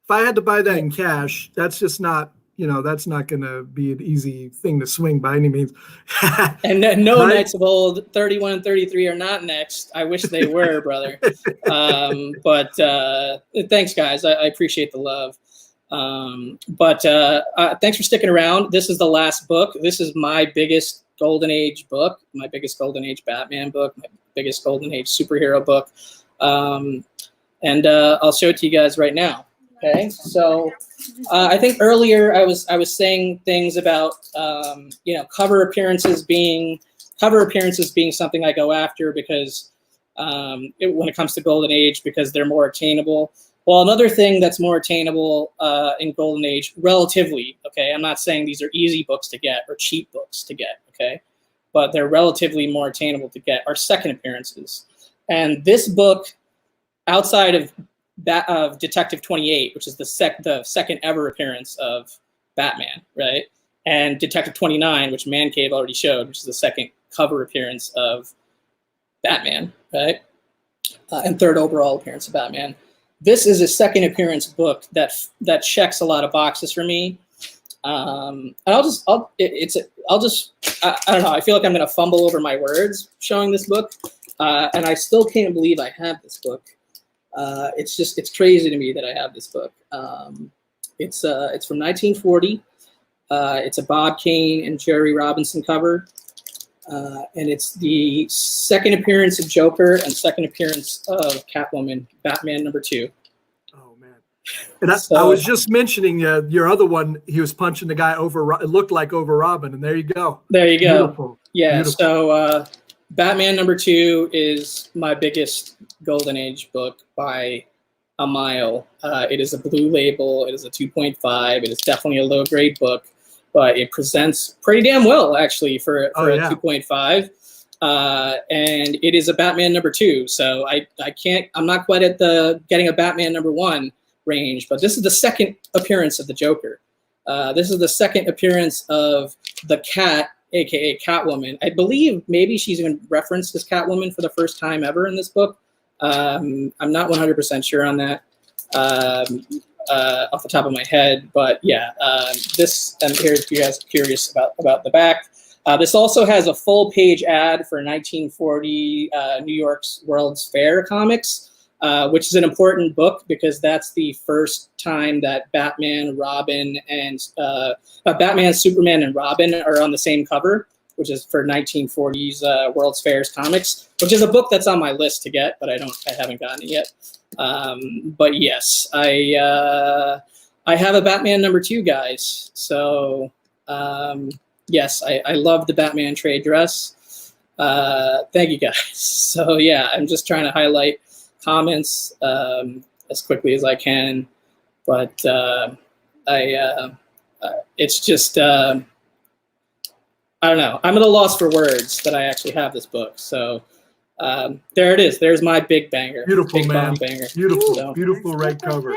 I had to buy that in cash, that's just not, that's not going to be an easy thing to swing by any means. And no Knights of Old 31 and 33 are not next. I wish they were, brother. But thanks, guys. I appreciate the love. But thanks for sticking around. This is the last book. This is my biggest Golden Age book, my biggest Golden Age Batman book, my biggest Golden Age superhero book. And I'll show it to you guys right now. Okay, so I think earlier I was saying things about cover appearances being something I go after because when it comes to Golden Age, because they're more attainable. Well, another thing that's more attainable in Golden Age, relatively, okay, I'm not saying these are easy books to get or cheap books to get, okay, but they're relatively more attainable to get, are second appearances. And this book, outside of Detective 28, which is the second ever appearance of Batman, right? And Detective 29, which Man Cave already showed, which is the second cover appearance of Batman, right? And third overall appearance of Batman. This is a second appearance book that checks a lot of boxes for me. And I don't know. I feel like I'm going to fumble over my words showing this book, and I still can't believe I have this book. It's crazy to me that I have this book. It's from 1940. It's a Bob Kane and Jerry Robinson cover, and it's the second appearance of Joker and second appearance of Catwoman, Batman #2. Oh man! And I was just mentioning your other one. He was punching the guy over. It looked like over Robin, and there you go. There you go. Beautiful. Yeah. Beautiful. So Batman #2 is my biggest Golden Age book by a mile. It is a blue label. It is a 2.5. It is definitely a low grade book, but it presents pretty damn well actually for a 2.5. And it is a Batman #2. So I'm not quite at the getting a Batman #1 range, but this is the second appearance of the Joker. This is the second appearance of the Cat, aka Catwoman. I believe maybe she's even referenced as Catwoman for the first time ever in this book. I'm not 100% sure on that off the top of my head, but yeah, this, and here, if you guys are curious about the back, this also has a full page ad for 1940 New York's World's Fair comics, which is an important book because that's the first time that Batman, Superman, and Robin are on the same cover, which is for 1940s World's Fair's comics, which is a book that's on my list to get, but I haven't gotten it yet. But yes, I have a Batman #2, guys. So yes, I love the Batman trade dress. Thank you guys. So yeah, I'm just trying to highlight comments as quickly as I can, but it's just I don't know. I'm at a loss for words that I actually have this book. So there it is. There's my big banger. Beautiful, big man. Banger. Beautiful, so, beautiful red cover.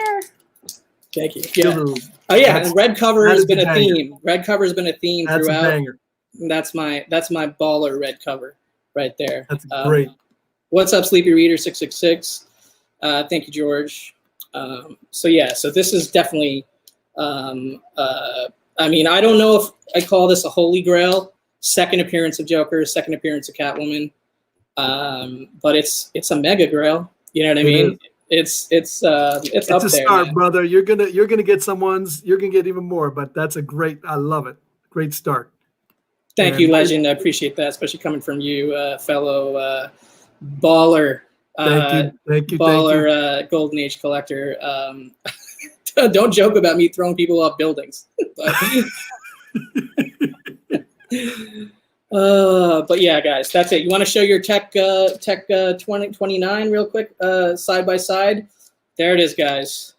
Thank you. Yeah. Oh yeah, and red cover has been a theme. Red cover has been a theme throughout. That's a banger. That's my baller red cover right there. That's great. What's up, Sleepy Reader 666? Thank you, George. So yeah, so this is definitely. I mean, I don't know if I call this a holy grail. Second appearance of Joker, second appearance of Catwoman, but it's a mega grail. You know what I mean? It's up a there, start, man. brother. You're gonna get someone's. You're gonna get even more, but that's a great. I love it. Great start. Thank you, Legend. I appreciate that, especially coming from you, fellow baller. Thank you. Baller Golden Age collector. Don't joke about me throwing people off buildings. But yeah, guys, that's it. You want to show your Tech 2029 real quick, side by side? There it is, guys.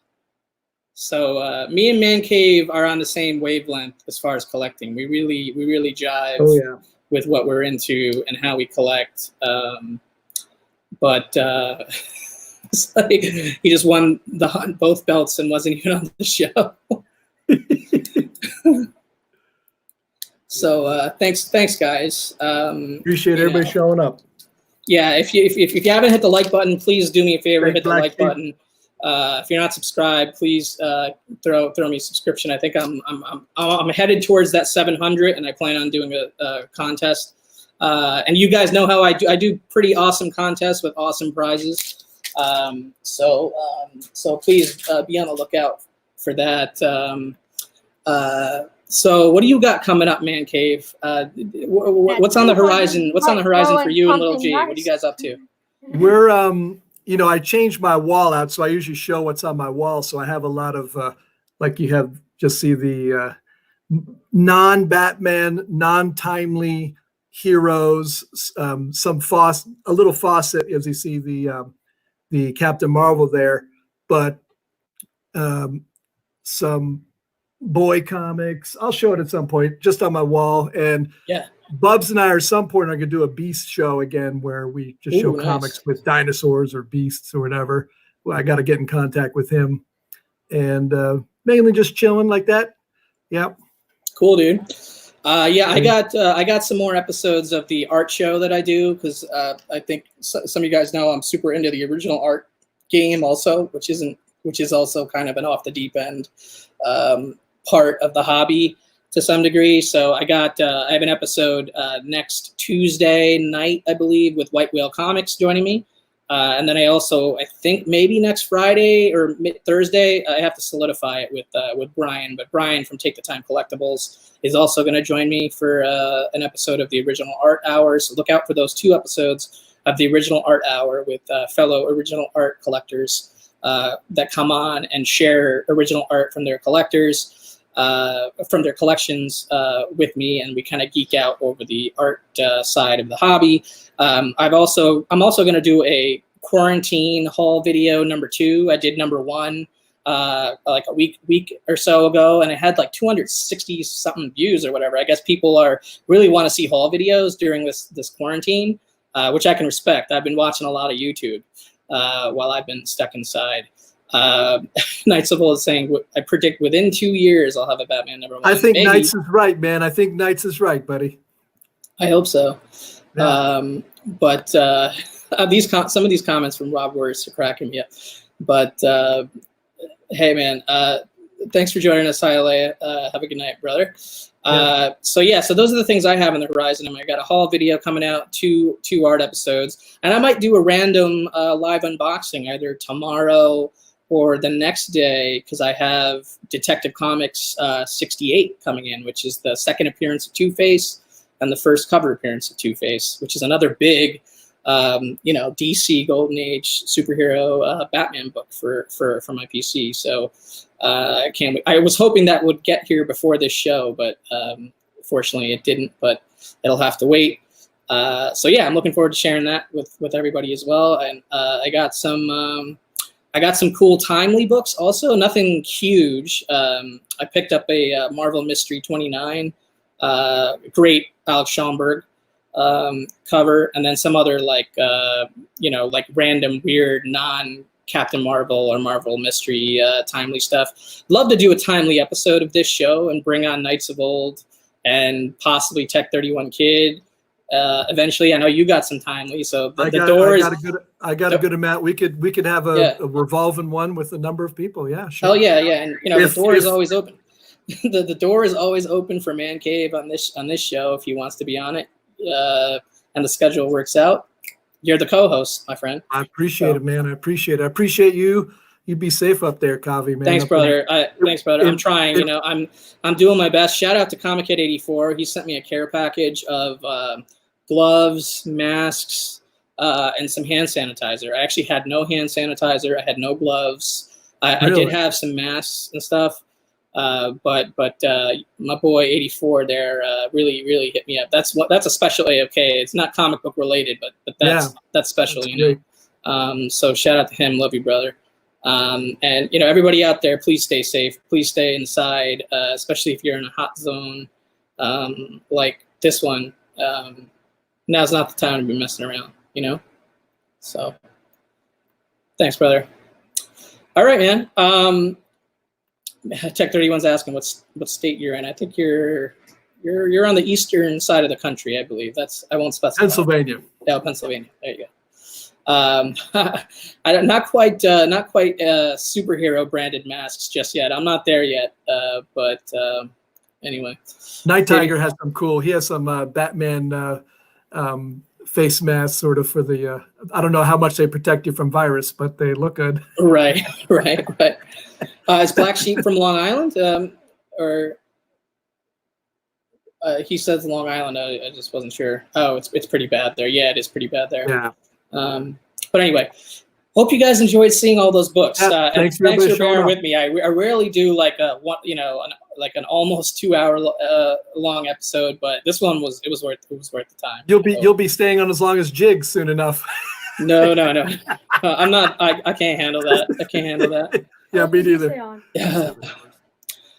So me and Man Cave are on the same wavelength as far as collecting. We really jive with what we're into and how we collect. But it's like he just won both belts and wasn't even on the show. So thanks guys. Appreciate everybody showing up. Yeah, if you haven't hit the like button, please do me a favor, hit the like button. If you're not subscribed, please throw me a subscription. I think I'm headed towards that 700, and I plan on doing a contest. And you guys know how I do pretty awesome contests with awesome prizes. So please be on the lookout for that. So what do you got coming up, Man Cave? What's on the horizon? What's on the horizon for you and Little G? What are you guys up to? We're I changed my wall out, so I usually show what's on my wall. So I have a lot of, like you have, just see the non-Batman, non-timely heroes, a little Fawcett, as you see the Captain Marvel there, but some boy comics. I'll show it at some point, just on my wall. And yeah, Bubs and I at some point are going to do a Beast show again, where we just show comics with dinosaurs or beasts or whatever. Well, I got to get in contact with him, and mainly just chilling like that. Yep. Cool, dude. Yeah, I got some more episodes of the art show that I do, because I think some of you guys know I'm super into the original art game also, which is also kind of an off the deep end part of the hobby to some degree. So I have an episode next Tuesday night, I believe, with White Whale Comics joining me. And then I think maybe next Friday or Thursday, I have to solidify it with Brian. But Brian from Take the Time Collectibles is also going to join me for an episode of the Original Art Hour. So look out for those 2 episodes of the Original Art Hour with fellow original art collectors that come on and share original art from their collectors. From their collections with me, and we kind of geek out over the art side of the hobby. I'm also going to do a quarantine haul video number 2. I did number 1 like a week or so ago, and it had like 260 something views or whatever. I guess people really want to see haul videos during this quarantine, which I can respect. I've been watching a lot of YouTube while I've been stuck inside. Knights of Old is saying, I predict within 2 years I'll have a Batman number 1. I think maybe. Knights is right, man. I think Knights is right, buddy. I hope so. Yeah. But some of these comments from Rob Worst are cracking me up. But hey, man, thanks for joining us, Hialeah. Have a good night, brother. Yeah. So those are the things I have on the horizon. I got a haul video coming out, two art episodes, and I might do a random live unboxing either tomorrow or the next day, because I have Detective Comics 68 coming in, which is the second appearance of Two-Face and the first cover appearance of Two-Face, which is another big, DC Golden Age superhero Batman book for my PC. So I can't wait. I was hoping that would get here before this show, but fortunately it didn't. But it'll have to wait. I'm looking forward to sharing that with everybody as well. And I got some cool timely books also. Nothing huge. I picked up a Marvel Mystery 29, great Alex Schomburg cover, and then some other like random weird non-Captain Marvel or Marvel Mystery timely stuff. Love to do a timely episode of this show and bring on Knights of Old and possibly Tech 31 Kid. Eventually, I know you got some timely, so I got a good amount. We could have a revolving one with a number of people. Yeah, sure. Oh yeah, and the door is always open. the door is always open for Man Cave on this show if he wants to be on it, and the schedule works out. You're the co-host, my friend. I appreciate it, man. I appreciate it. I appreciate you. You be safe up there, Kavi, man. Thanks, brother. Thanks, brother. I'm trying. I'm doing my best. Shout out to Cavalcade 84. He sent me a care package of gloves, masks, and some hand sanitizer. I actually had no hand sanitizer. I had no gloves. I did have some masks and stuff. But my boy 84 there really hit me up. That's a special AOK. It's not comic book related, but that's special, that's so shout out to him. Love you, brother. And everybody out there, please stay safe. Please stay inside, especially if you're in a hot zone like this one. Now's not the time to be messing around, So thanks, brother. All right, man. Tech 31's asking what state you're in. I think you're on the eastern side of the country, I believe. I won't specify. Pennsylvania. Yeah, Pennsylvania. There you go. Not quite superhero branded masks just yet. I'm not there yet. But anyway. Night Tiger has some cool. He has some Batman face masks, sort of for the. I don't know how much they protect you from virus, but they look good. Right. Is Black Sheep from Long Island? Or he says Long Island. I just wasn't sure. Oh, it's pretty bad there. Yeah, it is pretty bad there. Yeah. But anyway, hope you guys enjoyed seeing all those books. Thanks and thanks for bearing up. with me. I rarely do like a one, like an almost 2 hour long episode, but this one was worth the time. You'll be staying on as long as Jigs soon enough. No. I'm not. I can't handle that. I can't handle that. Yeah, me neither.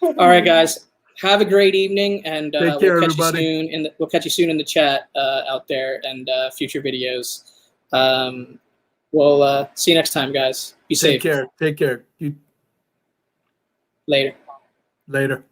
All right, guys. Have a great evening, and Take care, we'll catch everybody. you soon. We'll catch you soon in the chat out there and future videos. We'll see you next time, guys. Be safe. Take care. Later. Later.